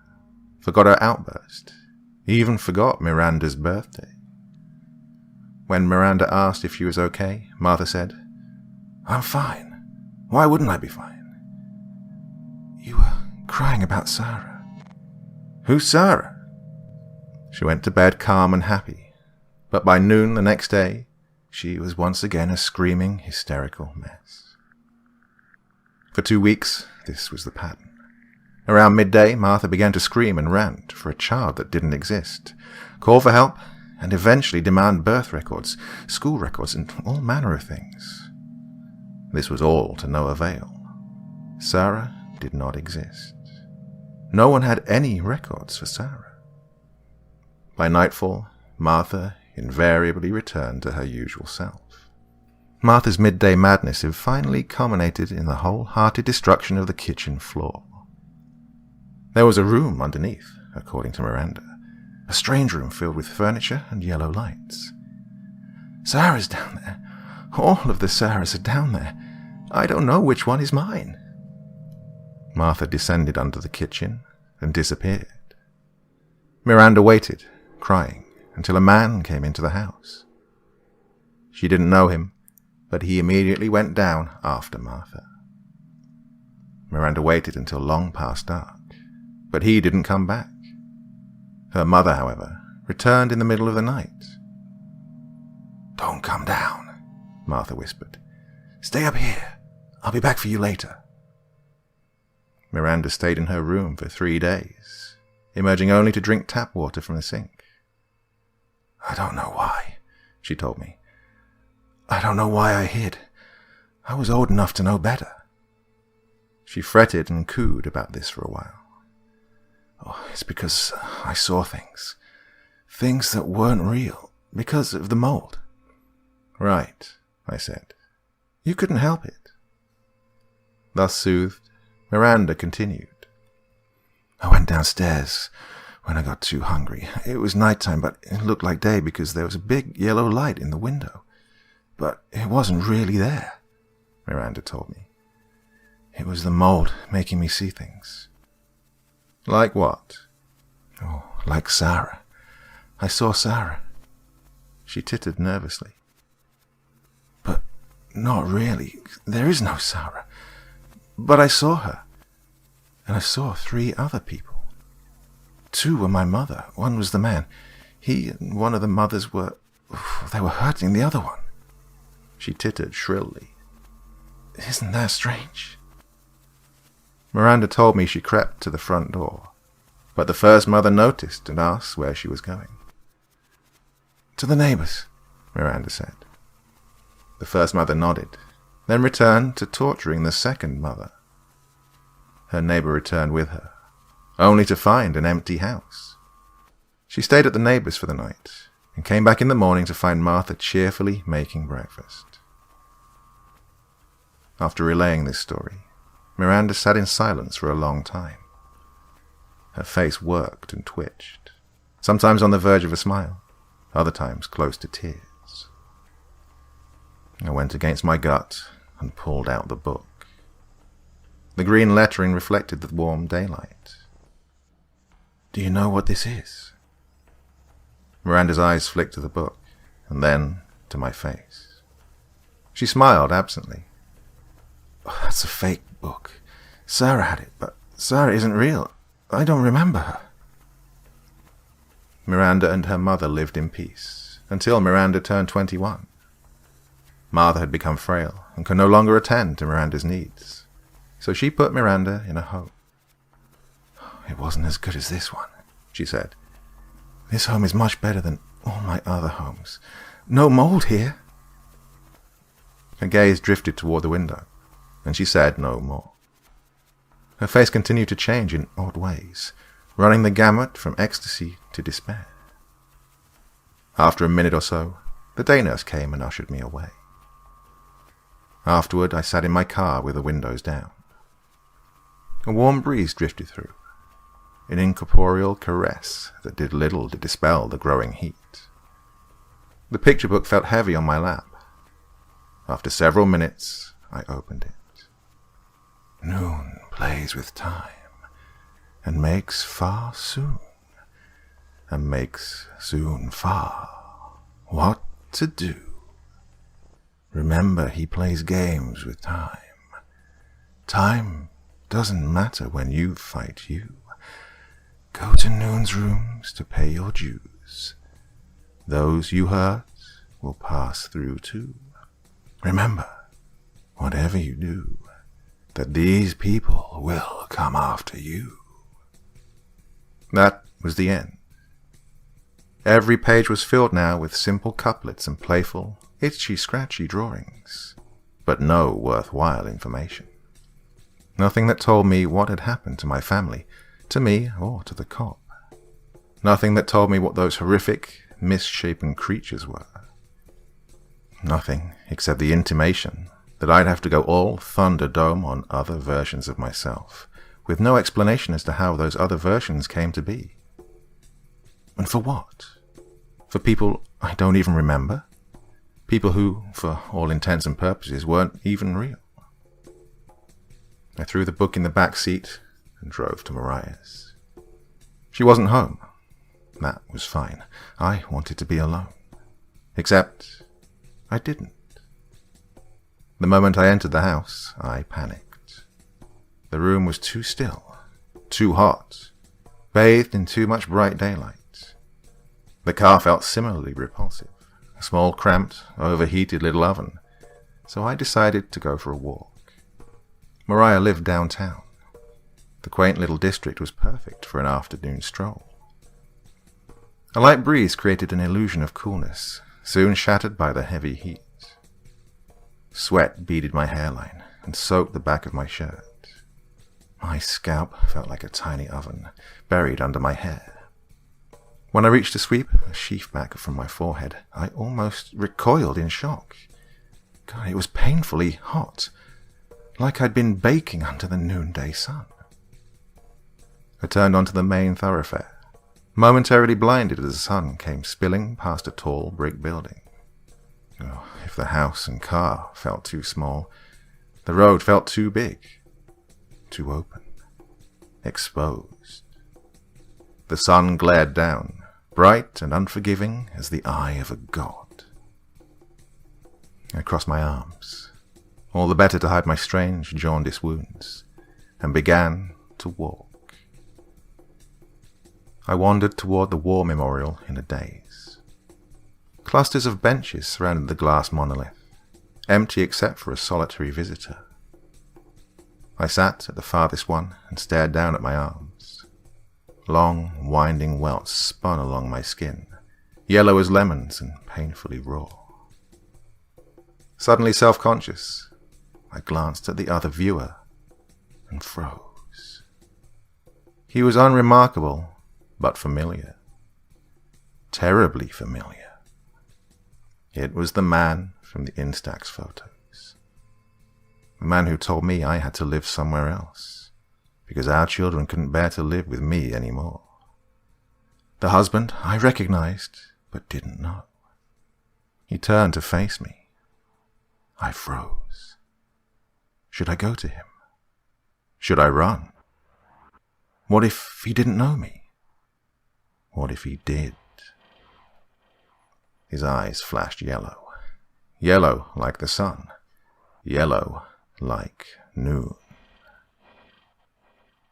A: forgot her outburst, even forgot Miranda's birthday. When Miranda asked if she was okay, Martha said, "I'm fine. Why wouldn't I be fine?" "You were crying about Sarah." "Who's Sarah?" She went to bed calm and happy, but by noon the next day, she was once again a screaming, hysterical mess. For 2 weeks, this was the pattern. Around midday, Martha began to scream and rant for a child that didn't exist, call for help, and eventually demand birth records, school records, and all manner of things. This was all to no avail. Sarah did not exist. No one had any records for Sarah. By nightfall, Martha invariably returned to her usual self. Martha's midday madness had finally culminated in the wholehearted destruction of the kitchen floor. There was a room underneath, according to Miranda, a strange room filled with furniture and yellow lights. "Sarah's down there. All of the Sarahs are down there. I don't know which one is mine." Martha descended under the kitchen and disappeared. Miranda waited, crying, until a man came into the house. She didn't know him, but he immediately went down after Martha. Miranda waited until long past dark, but he didn't come back. Her mother, however, returned in the middle of the night. "Don't come down," Martha whispered. "Stay up here. I'll be back for you later." Miranda stayed in her room for 3 days, emerging only to drink tap water from the sink. "I don't know why," she told me. "I don't know why I hid. I was old enough to know better." She fretted and cooed about this for a while. "Oh, it's because I saw things. Things that weren't real, because of the mold." "Right," I said. "You couldn't help it." Thus soothed, Miranda continued. "I went downstairs when I got too hungry. It was nighttime, but it looked like day because there was a big yellow light in the window. But it wasn't really there," Miranda told me. "It was the mold making me see things. Like what?
B: Oh, like Sarah. I saw Sarah.
A: She tittered nervously.
B: But not really. There is no Sarah. But I saw her. And I saw 3 other people. 2 were my mother. 1 was the man. He and one of the mothers were... They were hurting the other one.
A: She tittered shrilly.
B: Isn't that strange?
A: Miranda told me she crept to the front door, but the first mother noticed and asked where she was going.
B: To the neighbors,
A: Miranda said. The first mother nodded, then returned to torturing the second mother. Her neighbor returned with her, only to find an empty house. She stayed at the neighbors for the night, and came back in the morning to find Martha cheerfully making breakfast. After relaying this story, Miranda sat in silence for a long time. Her face worked and twitched, sometimes on the verge of a smile, other times close to tears. I went against my gut and pulled out the book. The green lettering reflected the warm daylight.
B: Do you know what this is?
A: Miranda's eyes flicked to the book, and then to my face. She smiled absently.
B: Oh, that's a fake book. Sarah had it, but Sarah isn't real. I don't remember her.
A: Miranda and her mother lived in peace, until Miranda turned 21. Martha had become frail, and could no longer attend to Miranda's needs, so she put Miranda in a home.
B: It wasn't as good as this one, she said. This home is much better than all my other homes. No mold here.
A: Her gaze drifted toward the window, and she said no more. Her face continued to change in odd ways, running the gamut from ecstasy to despair. After a minute or so, the day nurse came and ushered me away. Afterward, I sat in my car with the windows down. A warm breeze drifted through, an incorporeal caress that did little to dispel the growing heat. The picture book felt heavy on my lap. After several minutes, I opened it.
B: Noon plays with time, and makes far soon, and makes soon far. What to do? Remember, he plays games with time. Time doesn't matter when you fight you. Go to Noon's rooms to pay your dues. Those you hurt will pass through too. Remember, whatever you do, that these people will come after you.
A: That was the end. Every page was filled now with simple couplets and playful, itchy-scratchy drawings, but no worthwhile information. Nothing that told me what had happened to my family, to me or to the cop. Nothing that told me what those horrific, misshapen creatures were. Nothing except the intimation that I'd have to go all Thunderdome on other versions of myself, with no explanation as to how those other versions came to be. And for what? For people I don't even remember? People who, for all intents and purposes, weren't even real. I threw the book in the back seat and drove to Mariah's. She wasn't home. That was fine. I wanted to be alone. Except I didn't. The moment I entered the house, I panicked. The room was too still, too hot, bathed in too much bright daylight. The car felt similarly repulsive, a small, cramped, overheated little oven, so I decided to go for a walk. Mariah lived downtown. The quaint little district was perfect for an afternoon stroll. A light breeze created an illusion of coolness, soon shattered by the heavy heat. Sweat beaded my hairline and soaked the back of my shirt. My scalp felt like a tiny oven, buried under my hair. When I reached to sweep a sheaf back from my forehead, I almost recoiled in shock. God, it was painfully hot, like I'd been baking under the noonday sun. I turned onto the main thoroughfare, momentarily blinded as the sun came spilling past a tall brick building. Oh, if the house and car felt too small, the road felt too big, too open, exposed.
B: The sun glared down, bright and unforgiving as the eye of a god. I crossed my arms, all the better to hide my strange jaundice wounds, and began to walk. I wandered toward the war memorial in a daze. Clusters of benches surrounded the glass monolith, empty except for a solitary visitor. I sat at the farthest one and stared down at my arms. Long, winding welts spun along my skin, yellow as lemons and painfully raw. Suddenly self-conscious, I glanced at the other viewer and froze. He was unremarkable, but familiar. Terribly familiar. It was the man from the Instax photos. The man who told me I had to live somewhere else, because our children couldn't bear to live with me anymore. The husband I recognized, but didn't know. He turned to face me. I froze. Should I go to him? Should I run? What if he didn't know me? What if he did? His eyes flashed yellow. Yellow like the sun. Yellow like noon.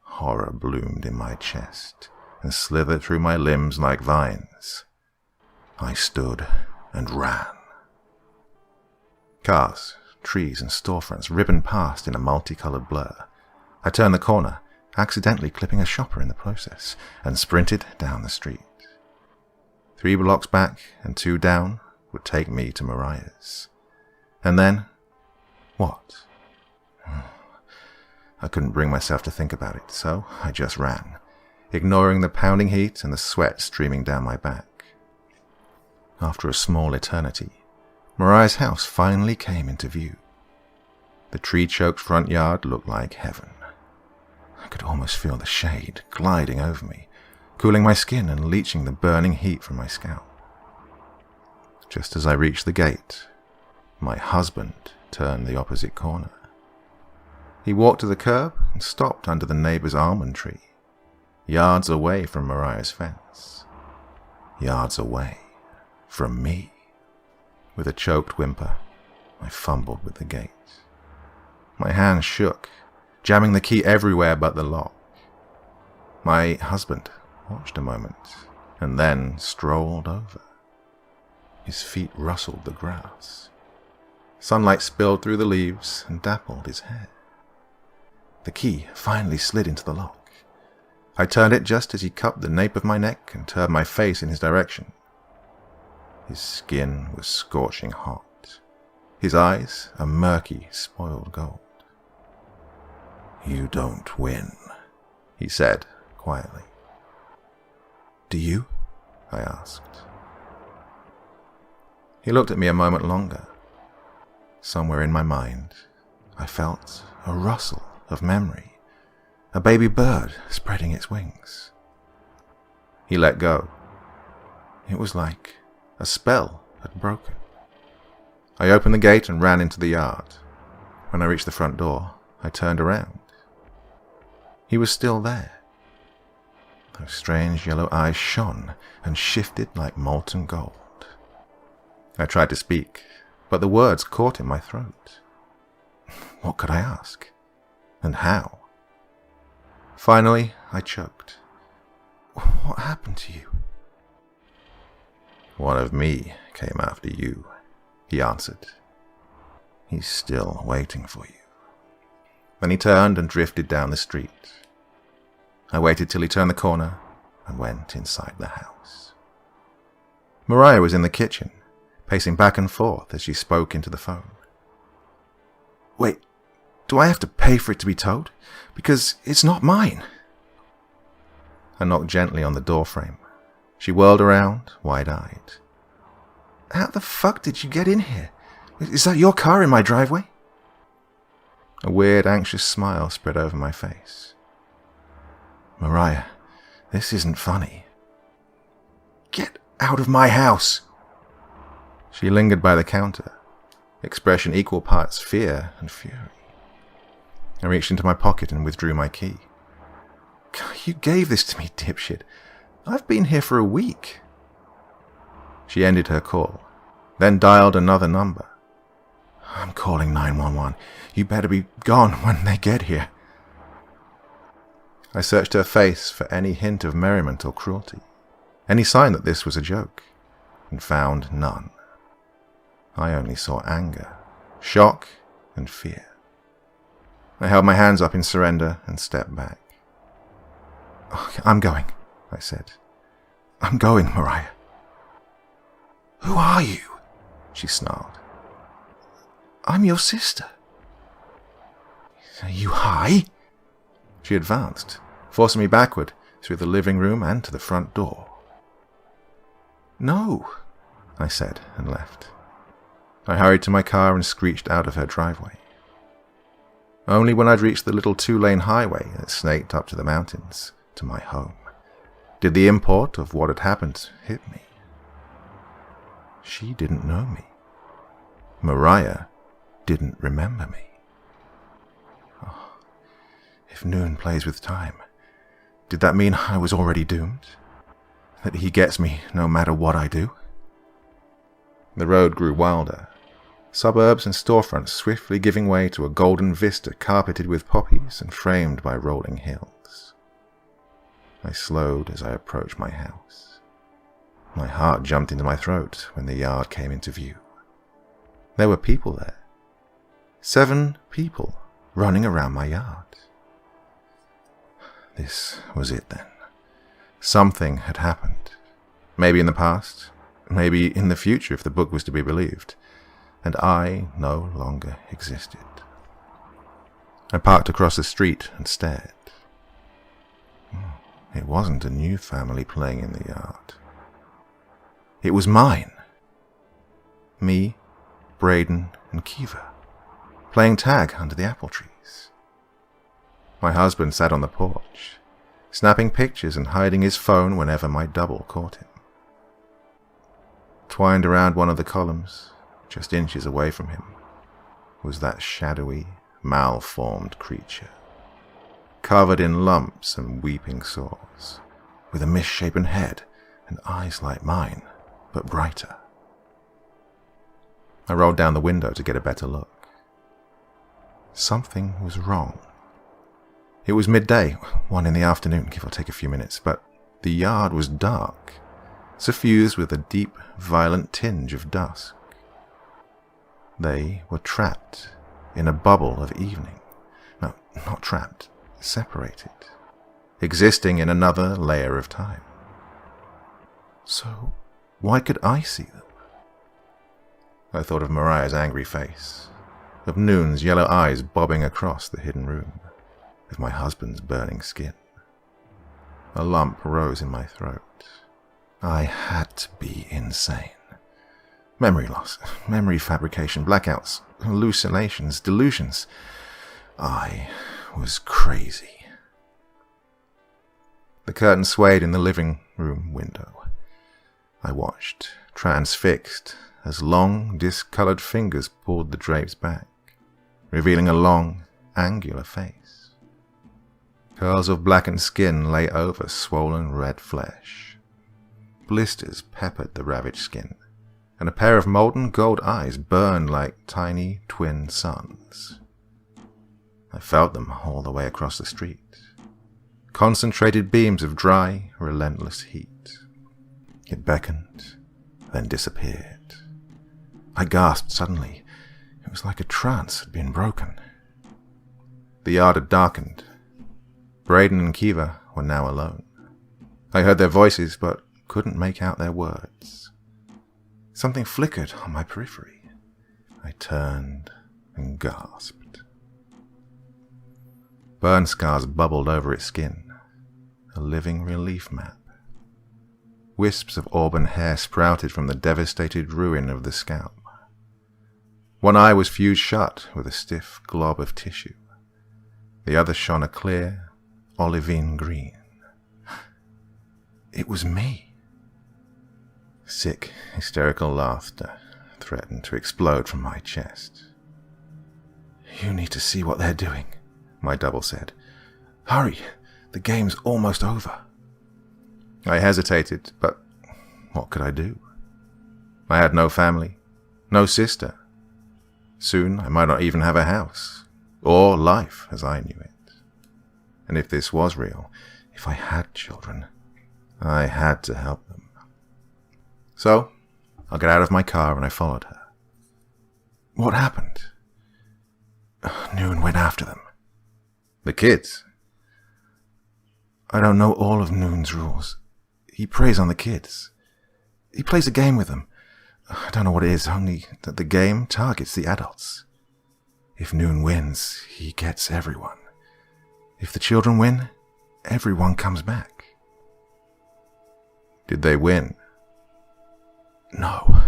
B: Horror bloomed in my chest and slithered through my limbs like vines. I stood and ran. Cars, trees, and storefronts ribboned past in a multicolored blur. I turned the corner, accidentally clipping a shopper in the process, and sprinted down the street. 3 blocks back and 2 down would take me to Mariah's. And then, what? I couldn't bring myself to think about it, so I just ran, ignoring the pounding heat and the sweat streaming down my back. After a small eternity, Mariah's house finally came into view. The tree-choked front yard looked like heaven. I could almost feel the shade gliding over me, cooling my skin and leaching the burning heat from my scalp. Just as I reached the gate, my husband turned the opposite corner. He walked to the curb and stopped under the neighbor's almond tree, yards away from Mariah's fence, yards away from me. With a choked whimper, I fumbled with the gate. My hand shook, jamming the key everywhere but the lock. My husband watched a moment, and then strolled over. His feet rustled the grass. Sunlight spilled through the leaves and dappled his hair. The key finally slid into the lock. I turned it just as he cupped the nape of my neck and turned my face in his direction. His skin was scorching hot. His eyes a murky, spoiled gold. "You don't win," he said quietly. "Do you?" I asked. He looked at me a moment longer. Somewhere in my mind, I felt a rustle of memory, a baby bird spreading its wings. He let go. It was like a spell had broken. I opened the gate and ran into the yard. When I reached the front door, I turned around. He was still there. Those strange yellow eyes shone and shifted like molten gold. I tried to speak, but the words caught in my throat. What could I ask? And how? Finally, I choked. "What happened to you?" "One of me came after you," he answered. "He's still waiting for you." Then he turned and drifted down the street. I waited till he turned the corner and went inside the house. Mariah was in the kitchen, pacing back and forth as she spoke into the phone. "Wait, do I have to pay for it to be towed? Because it's not mine." I knocked gently on the doorframe. She whirled around, wide-eyed. "How the fuck did you get in here? Is that your car in my driveway?" A weird, anxious smile spread over my face. "Mariah, this isn't funny." "Get out of my house!" She lingered by the counter, expression equal parts fear and fury. I reached into my pocket and withdrew my key. "You gave this to me, dipshit. I've been here for a week." She ended her call, then dialed another number. "I'm calling 911. You better be gone when they get here." I searched her face for any hint of merriment or cruelty, any sign that this was a joke, and found none. I only saw anger, shock, and fear. I held my hands up in surrender and stepped back. "I'm going," I said. "I'm going, Mariah." "Who are you?" she snarled. "I'm your sister." "Are you high?" She advanced, forcing me backward through the living room and to the front door. "No," I said and left. I hurried to my car and screeched out of her driveway. Only when I'd reached the little 2-lane highway that snaked up to the mountains, to my home, did the import of what had happened hit me. She didn't know me. Mariah didn't remember me. Oh, if Noon plays with time, did that mean I was already doomed? That he gets me no matter what I do? The road grew wilder, suburbs and storefronts swiftly giving way to a golden vista carpeted with poppies and framed by rolling hills. I slowed as I approached my house. My heart jumped into my throat when the yard came into view. There were people there. 7 people running around my yard. This was it then. Something had happened. Maybe in the past, maybe in the future if the book was to be believed, and I no longer existed. I parked across the street and stared. It wasn't a new family playing in the yard. It was mine. Me, Braden, and Kiva, playing tag under the apple trees. My husband sat on the porch, snapping pictures and hiding his phone whenever my double caught him. Twined around one of the columns, just inches away from him, was that shadowy, malformed creature, covered in lumps and weeping sores, with a misshapen head and eyes like mine, but brighter. I rolled down the window to get a better look. Something was wrong. It was midday, 1 in the afternoon, give or take a few minutes, but the yard was dark, suffused with a deep, violent tinge of dusk. They were trapped in a bubble of evening. No, not trapped, separated, existing in another layer of time. So, why could I see them? I thought of Mariah's angry face, of Noon's yellow eyes bobbing across the hidden room, of my husband's burning skin. A lump rose in my throat. I had to be insane. Memory loss, memory fabrication, blackouts, hallucinations, delusions. I was crazy. The curtain swayed in the living room window. I watched, transfixed, as long, discolored fingers pulled the drapes back, revealing a long, angular face. Curls of blackened skin lay over swollen red flesh. Blisters peppered the ravaged skin, and a pair of molten gold eyes burned like tiny twin suns. I felt them all the way across the street. Concentrated beams of dry, relentless heat. It beckoned, then disappeared. I gasped suddenly. It was like a trance had been broken. The yard had darkened. Braden and Kiva were now alone. I heard their voices, but couldn't make out their words. Something flickered on my periphery. I turned and gasped. Burn scars bubbled over its skin. A living relief map. Wisps of auburn hair sprouted from the devastated ruin of the scalp. One eye was fused shut with a stiff glob of tissue. The other shone a clear, olivine green. It was me. Sick, hysterical laughter threatened to explode from my chest. "You need to see what they're doing," my double said. "Hurry, the game's almost over."
A: I hesitated, but what could I do? I had no family, no sister. Soon I might not even have a house, or life as I knew it. And if this was real, if I had children, I had to help them. So, I got out of my car and I followed her. What happened? Noon went after them. The kids? I don't know all of Noon's rules. He preys on the kids. He plays a game with them. I don't know what it is, only that the game targets the adults. If Noon wins, he gets everyone. If the children win, everyone comes back. Did they win? No.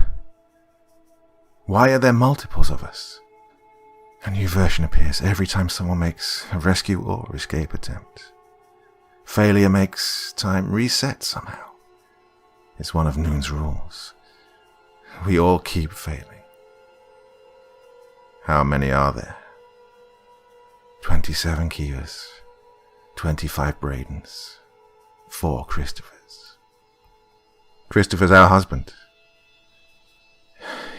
A: Why are there multiples of us? A new version appears every time someone makes a rescue or escape attempt. Failure makes time reset somehow. It's one of Noon's rules. We all keep failing. How many are there? 27 Kivas, 25 Bradens, 4 Christophers. Christopher's our husband.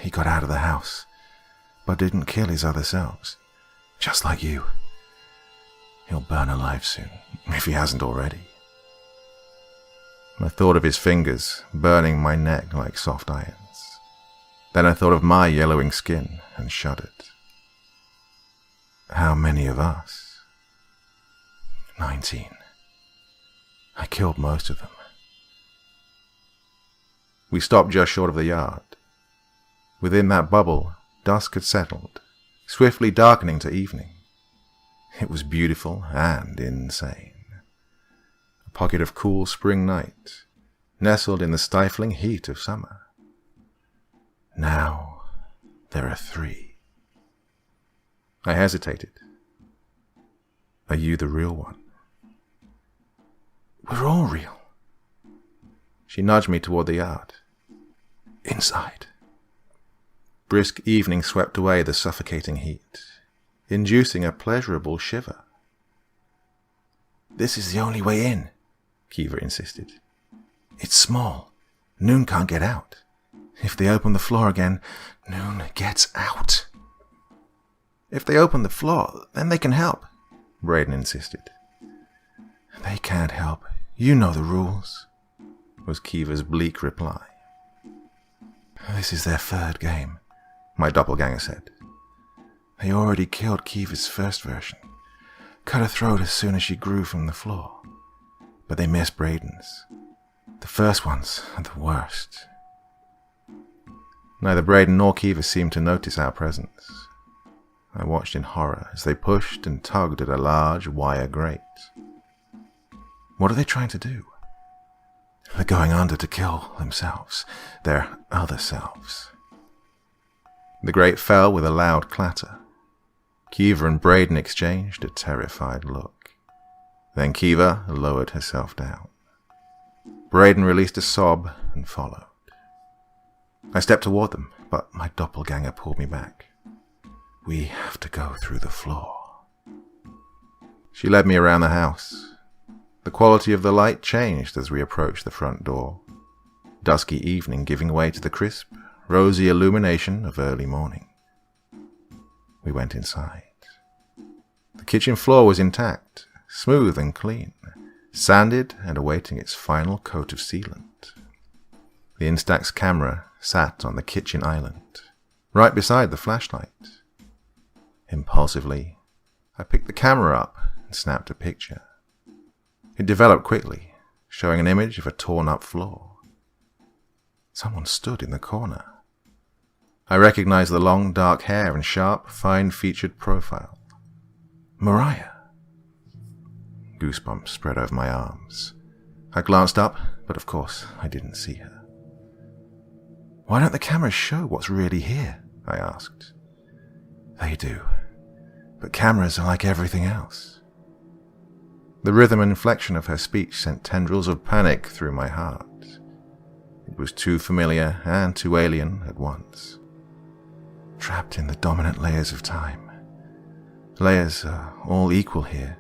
A: He got out of the house, but didn't kill his other selves, just like you. He'll burn alive soon, if he hasn't already. I thought of his fingers burning my neck like soft irons. Then I thought of my yellowing skin and shuddered. How many of us? 19. I killed most of them. We stopped just short of the yard. Within that bubble, dusk had settled, swiftly darkening to evening. It was beautiful and insane. A pocket of cool spring night, nestled in the stifling heat of summer. Now there are 3. I hesitated. Are you the real one? We're all real. She nudged me toward the yard. Inside. Brisk evening swept away the suffocating heat, inducing a pleasurable shiver. This is the only way in, Kiva insisted. It's small. Noon can't get out. If they open the floor again, Noon gets out. If they open the floor, then they can help, Braden insisted. They can't help. You know the rules, was Kiva's bleak reply. This is their 3rd game, my doppelganger said. They already killed Kiva's first version, cut her throat as soon as she grew from the floor. But they missed Braden's. The first ones are the worst. Neither Braden nor Kiva seemed to notice our presence. I watched in horror as they pushed and tugged at a large wire grate. What are they trying to do? They're going under to kill themselves, their other selves. The grate fell with a loud clatter. Kiva and Braden exchanged a terrified look. Then Kiva lowered herself down. Braden released a sob and followed. I stepped toward them, but my doppelganger pulled me back. We have to go through the floor. She led me around the house. The quality of the light changed as we approached the front door, dusky evening giving way to the crisp, rosy illumination of early morning. We went inside. The kitchen floor was intact, smooth and clean, sanded and awaiting its final coat of sealant. The Instax camera sat on the kitchen island, right beside the flashlight. Impulsively, I picked the camera up and snapped a picture. It developed quickly, showing an image of a torn-up floor. Someone stood in the corner. I recognized the long, dark hair and sharp, fine-featured profile. Mariah. Goosebumps spread over my arms. I glanced up, but of course I didn't see her. Why don't the cameras show what's really here? I asked. They do, but cameras are like everything else. The rhythm and inflection of her speech sent tendrils of panic through my heart. It was too familiar and too alien at once. Trapped in the dominant layers of time. Layers are all equal here,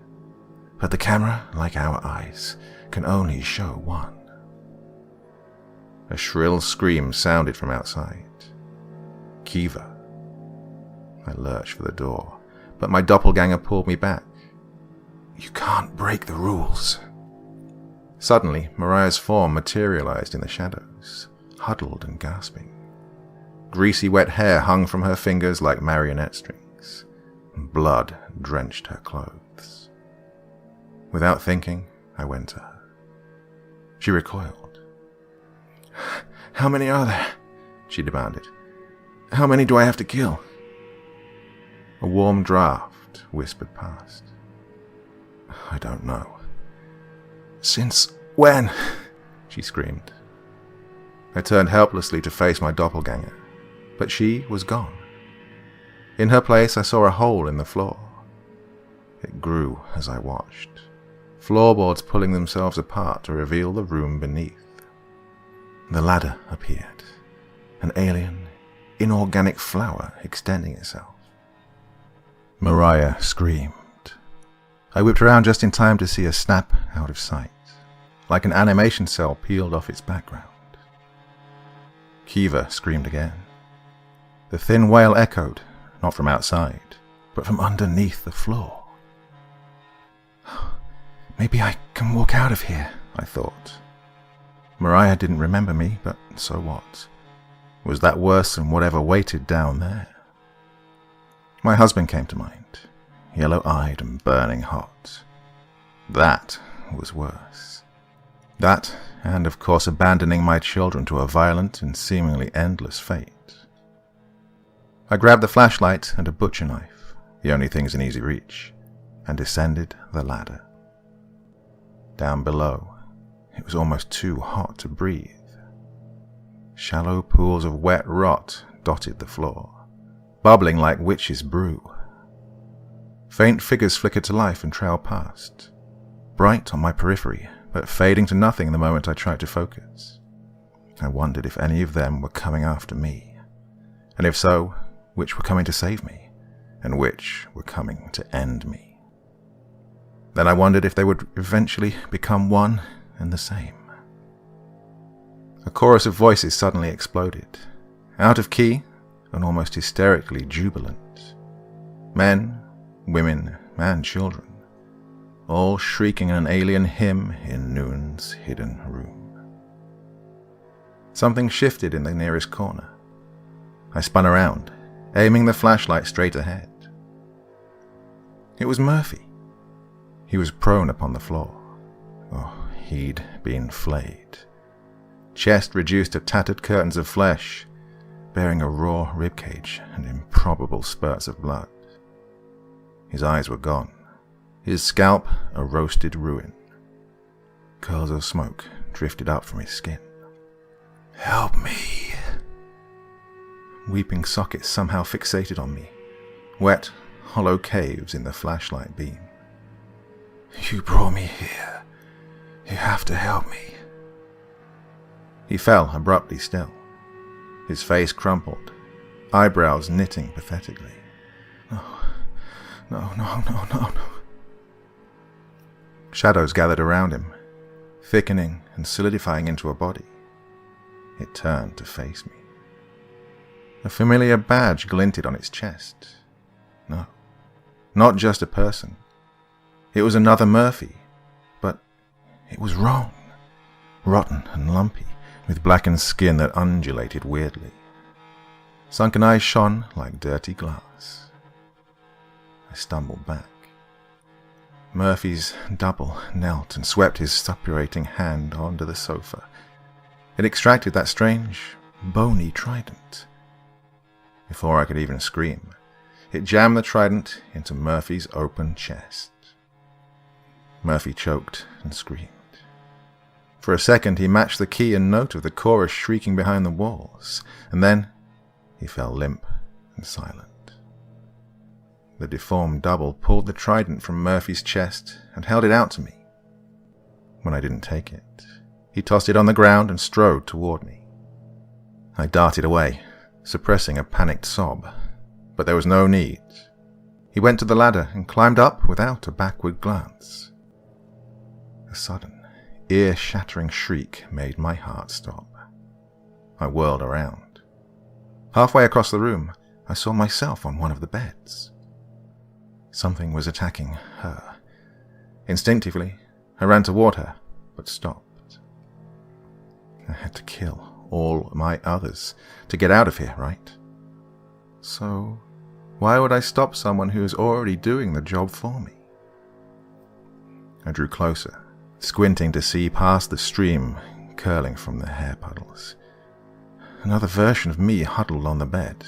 A: but the camera, like our eyes, can only show one.
B: A shrill scream sounded from outside. Kiva. I lurched for the door, but my doppelganger pulled me back. You can't break the rules. Suddenly, Mariah's form materialized in the shadows, huddled and gasping. Greasy wet hair hung from her fingers like marionette strings, and blood drenched her clothes. Without thinking, I went to her. She recoiled. How many are there? She demanded. How many do I have to kill? A warm draft whispered past. I don't know. Since when? She screamed. I turned helplessly to face my doppelganger, but she was gone. In her place, I saw a hole in the floor. It grew as I watched, floorboards pulling themselves apart to reveal the room beneath. The ladder appeared, an alien, inorganic flower extending itself. Mariah screamed. I whipped around just in time to see her snap out of sight, like an animation cell peeled off its background. Kiva screamed again. The thin wail echoed, not from outside, but from underneath the floor. Maybe I can walk out of here, I thought. Mariah didn't remember me, but so what? Was that worse than whatever waited down there? My husband came to mind, yellow-eyed and burning hot. That was worse. That, and of course abandoning my children to a violent and seemingly endless fate. I grabbed the flashlight and a butcher knife, the only things in easy reach, and descended the ladder. Down below, it was almost too hot to breathe. Shallow pools of wet rot dotted the floor, bubbling like witch's brew. Faint figures flickered to life and trailed past, bright on my periphery, but fading to nothing the moment I tried to focus. I wondered if any of them were coming after me, and if so, which were coming to save me, and which were coming to end me. Then I wondered if they would eventually become one and the same. A chorus of voices suddenly exploded, out of key and almost hysterically jubilant. Men, women, and children, all shrieking an alien hymn in Noon's hidden room. Something shifted in the nearest corner. I spun around, aiming the flashlight straight ahead. It was Murphy. He was prone upon the floor. Oh, he'd been flayed. Chest reduced to tattered curtains of flesh, bearing a raw ribcage and improbable spurts of blood. His eyes were gone, his scalp a roasted ruin. Curls of smoke drifted up from his skin. Help me! Weeping sockets somehow fixated on me, wet, hollow caves in the flashlight beam. You brought me here. You have to help me. He fell abruptly still, his face crumpled, eyebrows knitting pathetically. No. Shadows gathered around him, thickening and solidifying into a body. It turned to face me. A familiar badge glinted on its chest. No, not just a person. It was another Murphy, but it was wrong. Rotten and lumpy, with blackened skin that undulated weirdly. Sunken eyes shone like dirty glass. I stumbled back. Murphy's double knelt and swept his suppurating hand onto the sofa. It extracted that strange, bony trident. Before I could even scream, it jammed the trident into Murphy's open chest. Murphy choked and screamed. For a second he matched the key and note of the chorus shrieking behind the walls, and then he fell limp and silent. The deformed double pulled the trident from Murphy's chest and held it out to me. When I didn't take it, he tossed it on the ground and strode toward me. I darted away, suppressing a panicked sob, but there was no need. He went to the ladder and climbed up without a backward glance. A sudden, ear-shattering shriek made my heart stop.
A: I whirled around. Halfway across the room, I saw myself on one of the beds. Something was attacking her. Instinctively, I ran toward her, but stopped. I had to kill all my others to get out of here, right? So, why would I stop someone who is already doing the job for me? I drew closer, squinting to see past the stream curling from the hair puddles. Another version of me huddled on the bed.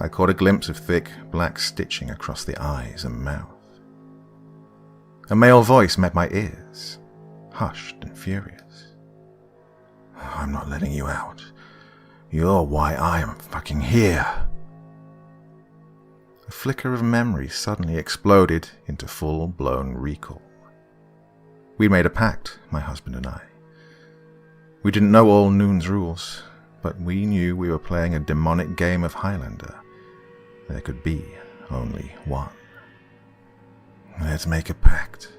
A: I caught a glimpse of thick, black stitching across the eyes and mouth. A male voice met my ears, hushed and furious. "I'm not letting you out. You're why I am fucking here." A flicker of memory suddenly exploded into full-blown recall. We made a pact, my husband and I. We didn't know all Noon's rules, but we knew we were playing a demonic game of Highlander. There could be only one. "Let's make a pact,"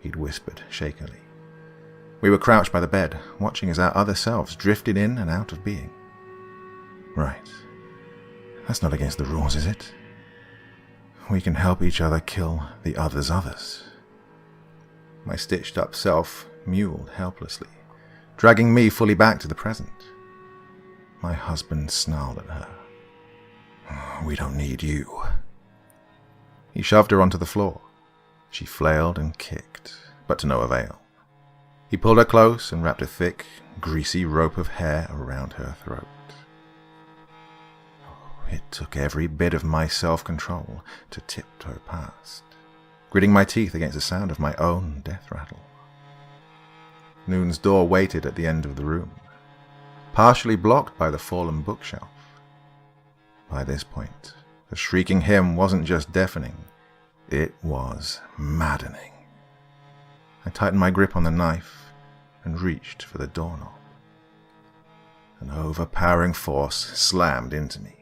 A: he'd whispered shakily. We were crouched by the bed, watching as our other selves drifted in and out of being. Right. That's not against the rules, is it? We can help each other kill the other's others. My stitched-up self mewed helplessly, dragging me fully back to the present. My husband snarled at her. "We don't need you." He shoved her onto the floor. She flailed and kicked, but to no avail. He pulled her close and wrapped a thick, greasy rope of hair around her throat. It took every bit of my self-control to tiptoe past, gritting my teeth against the sound of my own death rattle. Noon's door waited at the end of the room, partially blocked by the fallen bookshelf. By this point, the shrieking hymn wasn't just deafening, it was maddening. I tightened my grip on the knife and reached for the doorknob. An overpowering force slammed into me.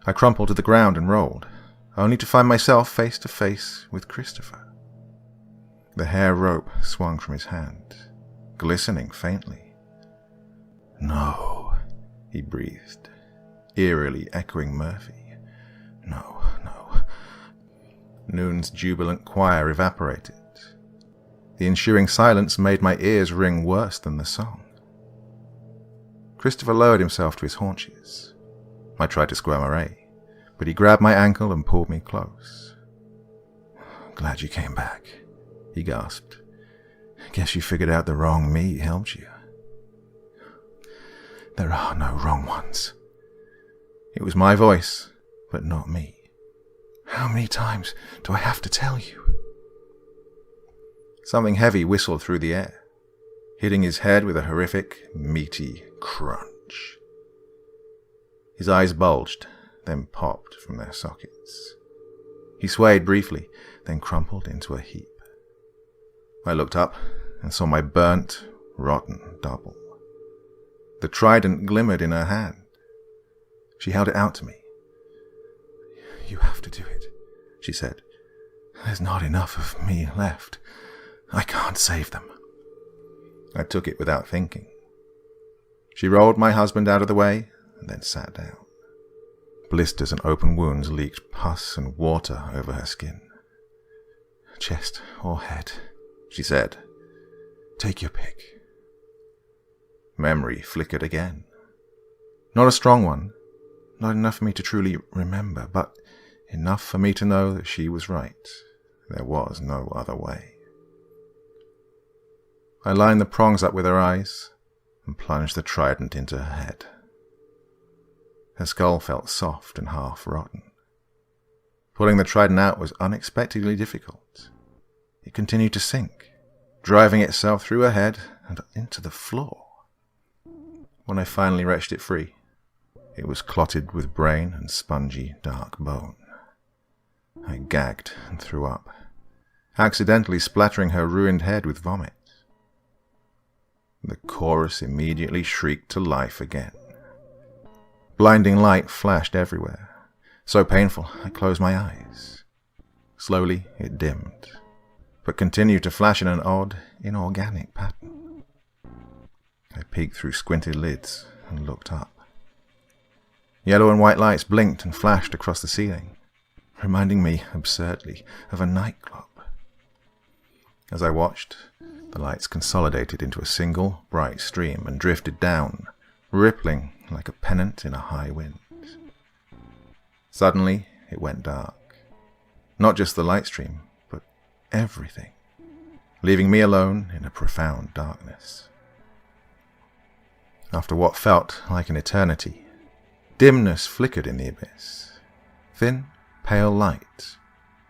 A: I crumpled to the ground and rolled, only to find myself face to face with Christopher. The hair rope swung from his hand, glistening faintly. "No," he breathed, eerily echoing Murphy. "No, no." Noon's jubilant choir evaporated. The ensuing silence made my ears ring worse than the song. Christopher lowered himself to his haunches. I tried to squirm away, but he grabbed my ankle and pulled me close. "Glad you came back," he gasped. "Guess you figured out the wrong me helped you." "There are no wrong ones." It was my voice, but not me. "How many times do I have to tell you?" Something heavy whistled through the air, hitting his head with a horrific, meaty crunch. His eyes bulged, then popped from their sockets. He swayed briefly, then crumpled into a heap. I looked up and saw my burnt, rotten double. The trident glimmered in her hand. She held it out to me. "You have to do it," she said. "There's not enough of me left. I can't save them." I took it without thinking. She rolled my husband out of the way and then sat down. Blisters and open wounds leaked pus and water over her skin. "Chest or head," she said. "Take your pick." Memory flickered again. Not a strong one, not enough for me to truly remember, but enough for me to know that she was right. There was no other way. I lined the prongs up with her eyes and plunged the trident into her head. Her skull felt soft and half-rotten. Pulling the trident out was unexpectedly difficult. It continued to sink, driving itself through her head and into the floor. When I finally wrenched it free, it was clotted with brain and spongy, dark bone. I gagged and threw up, accidentally splattering her ruined head with vomit. The chorus immediately shrieked to life again. Blinding light flashed everywhere, so painful I closed my eyes. Slowly it dimmed, but continued to flash in an odd, inorganic pattern. I peeked through squinted lids
B: and looked up. Yellow and white lights blinked and flashed across the ceiling, reminding me, absurdly, of a nightclub. As I watched, the lights consolidated into a single, bright stream and drifted down, rippling like a pennant in a high wind. Suddenly, it went dark. Not just the light stream, but everything, leaving me alone in a profound darkness. After what felt like an eternity, dimness flickered in the abyss. Thin, pale light,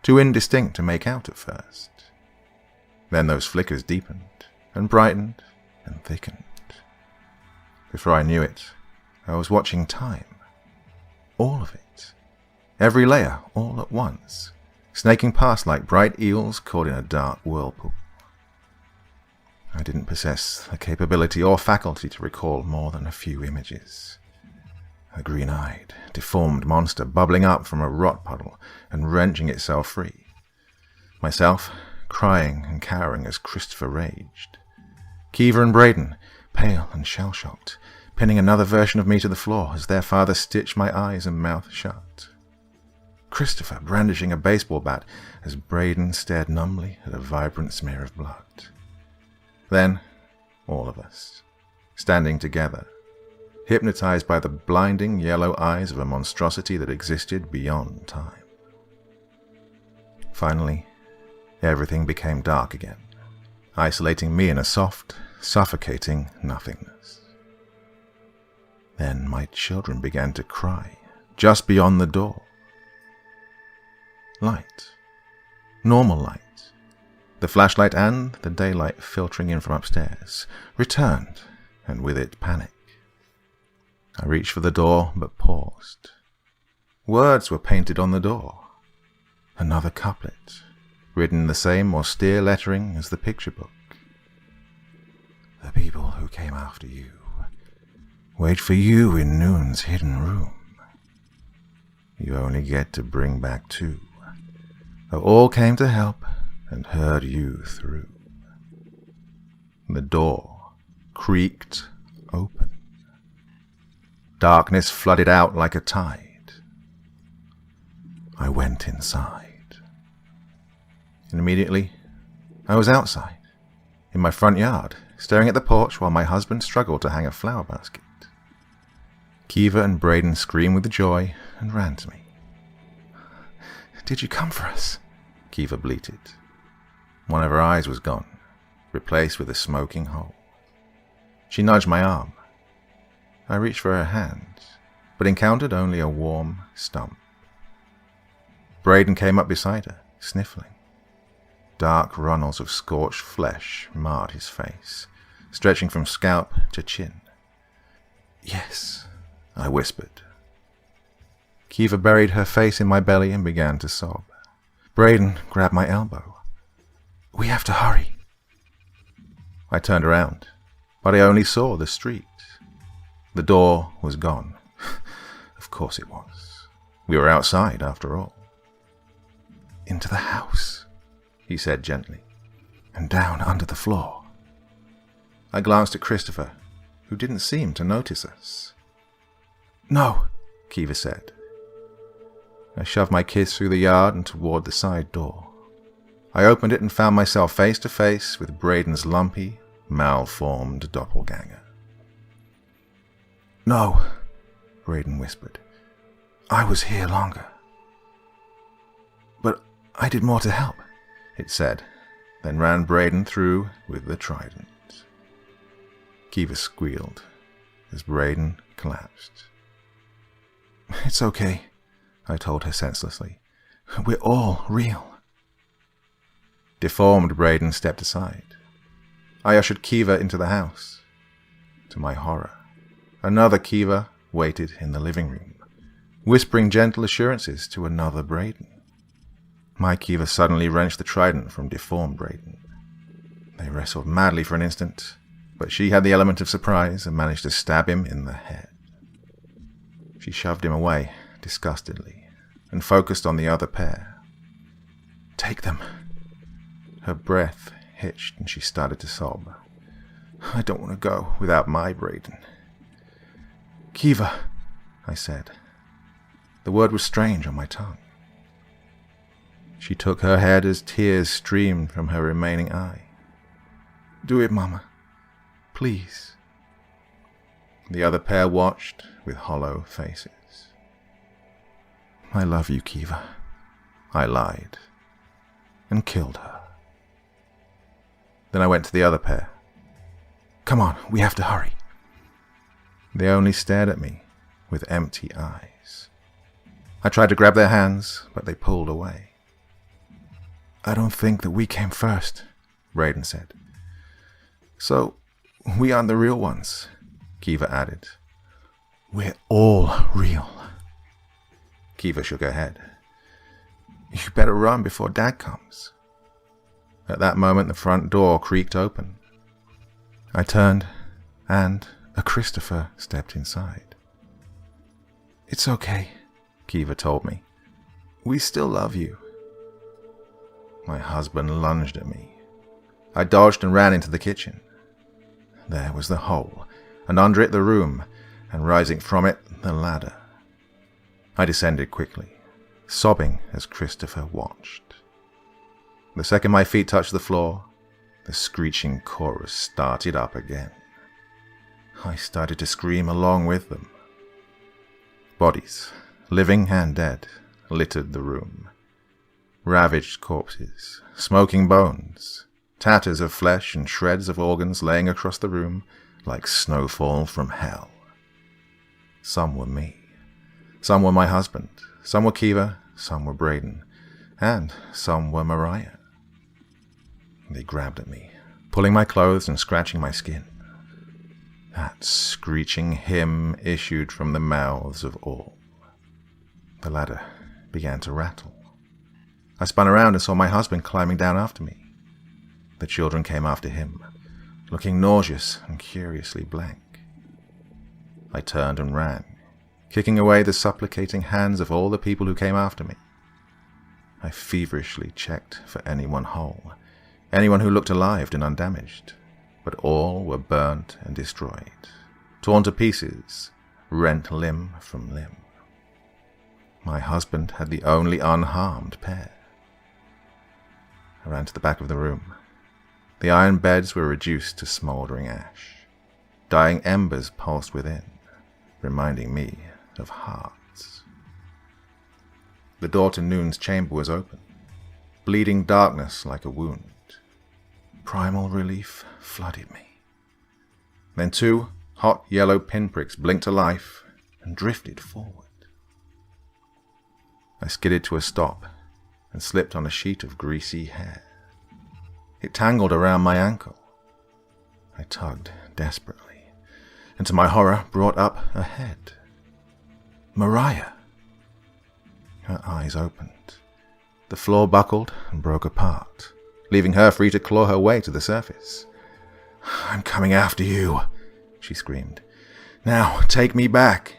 B: too indistinct to make out at first. Then those flickers deepened, and brightened, and thickened. Before I knew it, I was watching time. All of it. Every layer, all at once, snaking past like bright eels caught in a dark whirlpool. I didn't possess the capability or faculty to recall more than a few images. A green-eyed, deformed monster bubbling up from a rot puddle and wrenching itself free. Myself, crying and cowering as Christopher raged. Kiva and Braden, pale and shell-shocked, pinning another version of me to the floor as their father stitched my eyes and mouth shut. Christopher brandishing a baseball bat as Braden stared numbly at a vibrant smear of blood. Then, all of us, standing together, hypnotized by the blinding yellow eyes of a monstrosity that existed beyond time. Finally, everything became dark again, isolating me in a soft, suffocating nothingness. Then my children began to cry, just beyond the door. Light. Normal light. The flashlight and the daylight filtering in from upstairs returned, and with it panic. I reached for the door, but paused. Words were painted on the door. Another couplet, written in the same austere lettering as the picture book. The people who came after you wait for you in Noon's hidden room. You only get to bring back two. Though all came to help and heard you through. The door creaked open. Darkness flooded out like a tide. I went inside. And immediately, I was outside, in my front yard, staring at the porch while my husband struggled to hang a flower basket. Kiva and Braden screamed with joy and ran to me. "Did you come for us?" Kiva bleated. One of her eyes was gone, replaced with a smoking hole. She nudged my arm. I reached for her hand, but encountered only a warm stump. Braden came up beside her, sniffling. Dark runnels of scorched flesh marred his face, stretching from scalp to chin. "Yes," I whispered. Kiva buried her face in my belly and began to sob. Braden grabbed my elbow. "We have to hurry." I turned around, but I only saw the street. The door was gone. Of course it was. We were outside, after all. "Into the house," he said gently, "and down under the floor." I glanced at Christopher, who didn't seem to notice us. "No," Kiva said. I shoved my kids through the yard and toward the side door. I opened it and found myself face to face with Braden's lumpy, malformed doppelganger. "No," Braden whispered. "I was here longer." "But I did more to help," it said, then ran Braden through with the trident. Kiva squealed as Braden collapsed. "It's okay," I told her senselessly. "We're all real." Deformed Braden stepped aside. I ushered Kiva into the house. To my horror, another Kiva waited in the living room, whispering gentle assurances to another Braden. My Kiva suddenly wrenched the trident from deformed Braden. They wrestled madly for an instant, but she had the element of surprise and managed to stab him in the head. She shoved him away, disgustedly, and focused on the other pair. "Take them." Her breath hitched and she started to sob. "I don't want to go without my Braden." Kiva, I said. The word was strange on my tongue. She took her head as tears streamed from her remaining eye. Do it, Mama. Please. The other pair watched with hollow faces. I love you, Kiva. I lied. And killed her. Then I went to the other pair. Come on, we have to hurry. They only stared at me with empty eyes. I tried to grab their hands, but they pulled away. I don't think that we came first, Brayden said. So, we aren't the real ones, Kiva added. We're all real. Kiva shook her head. You better run before Dad comes. At that moment, the front door creaked open. I turned, and a Christopher stepped inside. It's okay, Kiva told me. We still love you. My husband lunged at me. I dodged and ran into the kitchen. There was the hole, and under it the room, and rising from it, the ladder. I descended quickly, sobbing as Christopher watched. The second my feet touched the floor, the screeching chorus started up again. I started to scream along with them. Bodies, living and dead, littered the room. Ravaged corpses, smoking bones, tatters of flesh and shreds of organs laying across the room like snowfall from hell. Some were me. Some were my husband. Some were Kiva. Some were Brayden. And some were Mariah. They grabbed at me, pulling my clothes and scratching my skin. That screeching hymn issued from the mouths of all. The ladder began to rattle. I spun around and saw my husband climbing down after me. The children came after him, looking nauseous and curiously blank. I turned and ran, kicking away the supplicating hands of all the people who came after me. I feverishly checked for anyone whole, anyone who looked alive and undamaged, but all were burnt and destroyed, torn to pieces, rent limb from limb. My husband had the only unharmed pair. I ran to the back of the room. The iron beds were reduced to smouldering ash. Dying embers pulsed within, reminding me of hearts. The door to Noon's chamber was open, bleeding darkness like a wound. Primal relief flooded me. Then 2 hot yellow pinpricks blinked to life and drifted forward. I skidded to a stop and slipped on a sheet of greasy hair. It tangled around my ankle. I tugged desperately, and to my horror brought up a head. Mariah! Her eyes opened. The floor buckled and broke apart, leaving her free to claw her way to the surface. I'm coming after you, she screamed. Now, take me back.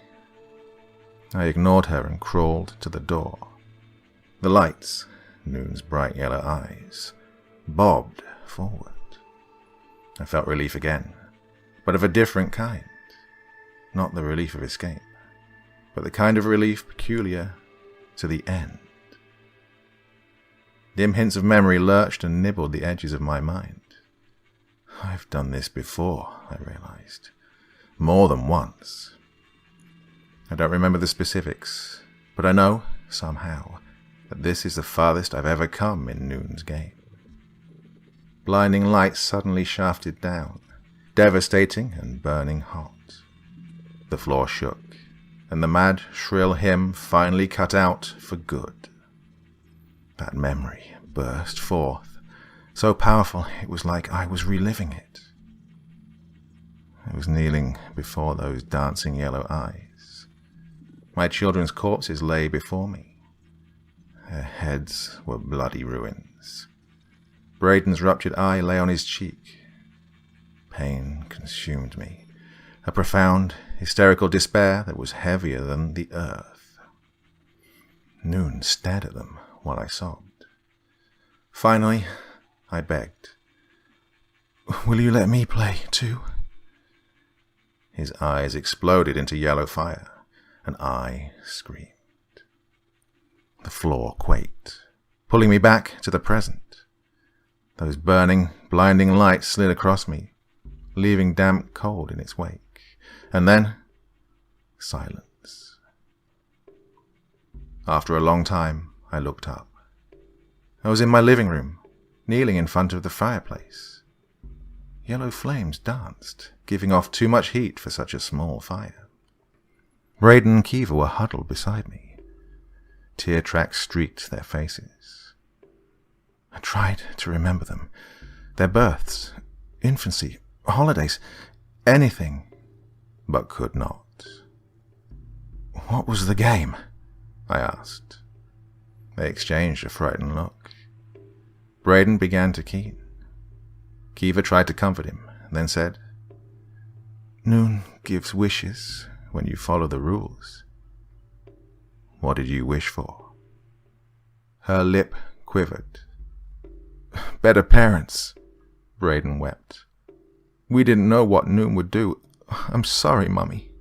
B: I ignored her and crawled to the door. The lights, Noon's bright yellow eyes, bobbed forward. I felt relief again, but of a different kind. Not the relief of escape, but the kind of relief peculiar to the end. Dim hints of memory lurched and nibbled the edges of my mind. I've done this before, I realized. More than once. I don't remember the specifics, but I know, somehow, that this is the farthest I've ever come in Noon's game. Blinding light suddenly shafted down, devastating and burning hot. The floor shook, and the mad, shrill hymn finally cut out for good. That memory burst forth, so powerful it was like I was reliving it. I was kneeling before those dancing yellow eyes. My children's corpses lay before me. Their heads were bloody ruins. Brayden's ruptured eye lay on his cheek. Pain consumed me, a profound, hysterical despair that was heavier than the earth. Noon stared at them while I sobbed. Finally, I begged. Will you let me play, too? his eyes exploded into yellow fire, and I screamed. The floor quaked, pulling me back to the present. Those burning, blinding lights slid across me, leaving damp cold in its wake. And then, silence. After a long time, I looked up. I was in my living room, kneeling in front of the fireplace. Yellow flames danced, giving off too much heat for such a small fire. Braden and Kiva were huddled beside me. Tear tracks streaked their faces. I tried to remember them, their births, infancy, holidays, anything, but could not. "What was the game?" I asked. They exchanged a frightened look. Braden began to keen. Kiva tried to comfort him, then said, "Noon gives wishes when you follow the rules." "What did you wish for?" Her lip quivered. "Better parents," Braden wept. "We didn't know what Noon would do. I'm sorry, Mummy."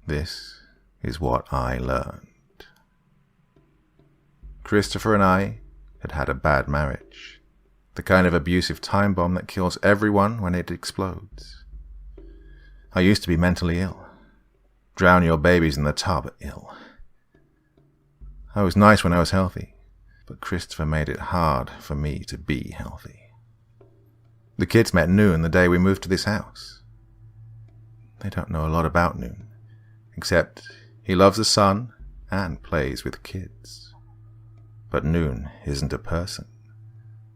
B: This is what I learned. Christopher and I had had a bad marriage, the kind of abusive time bomb that kills everyone when it explodes. I used to be mentally ill. Drown your babies in the tub ill. I was nice when I was healthy, but Christopher made it hard for me to be healthy. The kids met Noon the day we moved to this house. They don't know a lot about Noon, except he loves the sun and plays with kids. But Noon isn't a person,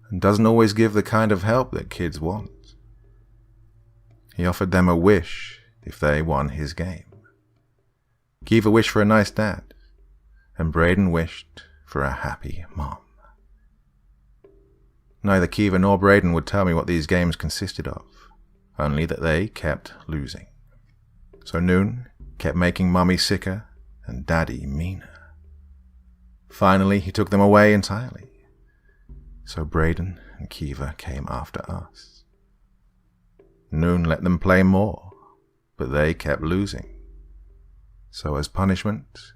B: and doesn't always give the kind of help that kids want. He offered them a wish if they won his game. Kiva wished for a nice dad, and Braden wished for a happy mom. Neither Kiva nor Braden would tell me what these games consisted of, only that they kept losing. So Noon kept making Mummy sicker and Daddy meaner. Finally, he took them away entirely. So Braden and Kiva came after us. Noon let them play more, but they kept losing. So as punishment,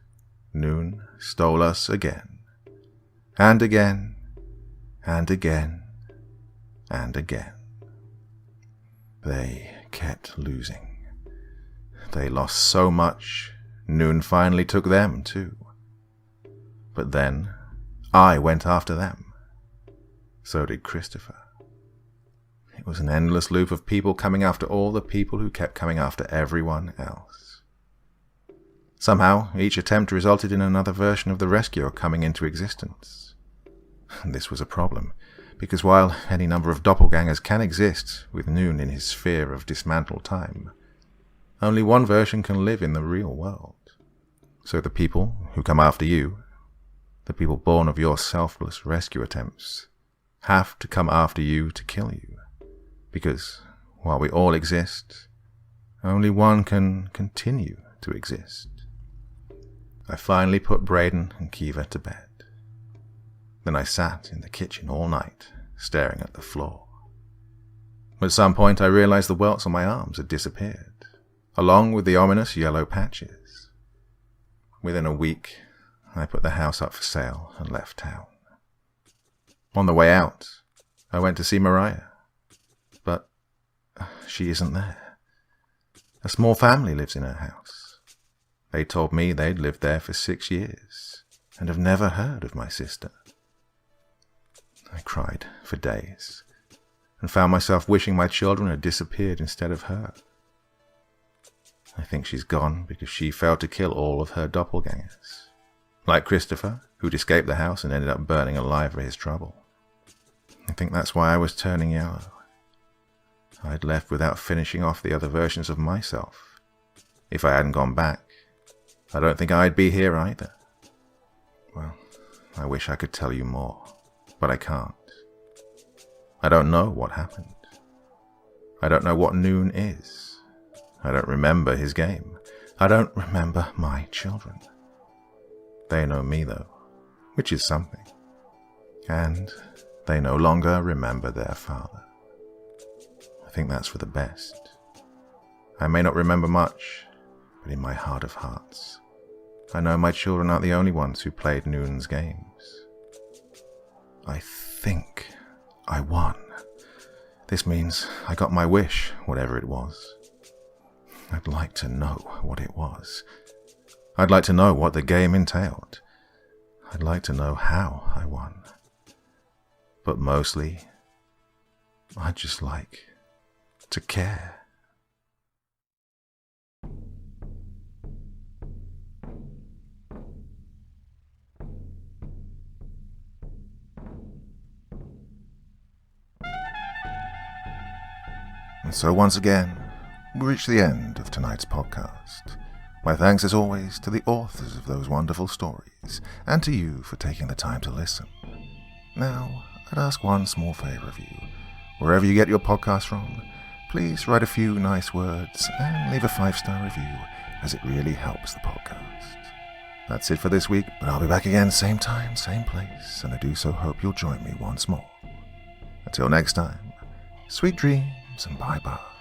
B: Noon stole us again, and again, and again, and again. They kept losing. They lost so much, Noon finally took them too. But then, I went after them. So did Christopher. It was an endless loop of people coming after all the people who kept coming after everyone else. Somehow, each attempt resulted in another version of the rescuer coming into existence. This was a problem, because while any number of doppelgangers can exist with Noon in his sphere of dismantled time, only one version can live in the real world. So the people who come after you, the people born of your selfless rescue attempts, have to come after you to kill you, because while we all exist, only one can continue to exist. I finally put Braden and Kiva to bed. Then I sat in the kitchen all night, staring at the floor. At some point I realized the welts on my arms had disappeared, along with the ominous yellow patches. Within a week, I put the house up for sale and left town. On the way out, I went to see Mariah, but she isn't there. A small family lives in her house. They told me they'd lived there for 6 years and have never heard of my sister. I cried for days and found myself wishing my children had disappeared instead of her. I think she's gone because she failed to kill all of her doppelgangers, like Christopher, who'd escaped the house and ended up burning alive for his trouble. I think that's why I was turning yellow. I'd left without finishing off the other versions of myself. If I hadn't gone back, I don't think I'd be here either. Well, I wish I could tell you more, but I can't. I don't know what happened. I don't know what Noon is. I don't remember his game. I don't remember my children. They know me though, which is something. And they no longer remember their father. I think that's for the best. I may not remember much, but in my heart of hearts, I know my children aren't the only ones who played Noon's games. I think I won. This means I got my wish, whatever it was. I'd like to know what it was. I'd like to know what the game entailed. I'd like to know how I won. But mostly, I'd just like to care. And so once again, we reach the end of tonight's podcast. My thanks as always to the authors of those wonderful stories, and to you for taking the time to listen. Now, I'd ask one small favor of you. Wherever you get your podcast from, please write a few nice words and leave a 5-star review, as it really helps the podcast. That's it for this week, but I'll be back again same time, same place, and I do so hope you'll join me once more. Until next time, sweet dreams and bye-bye.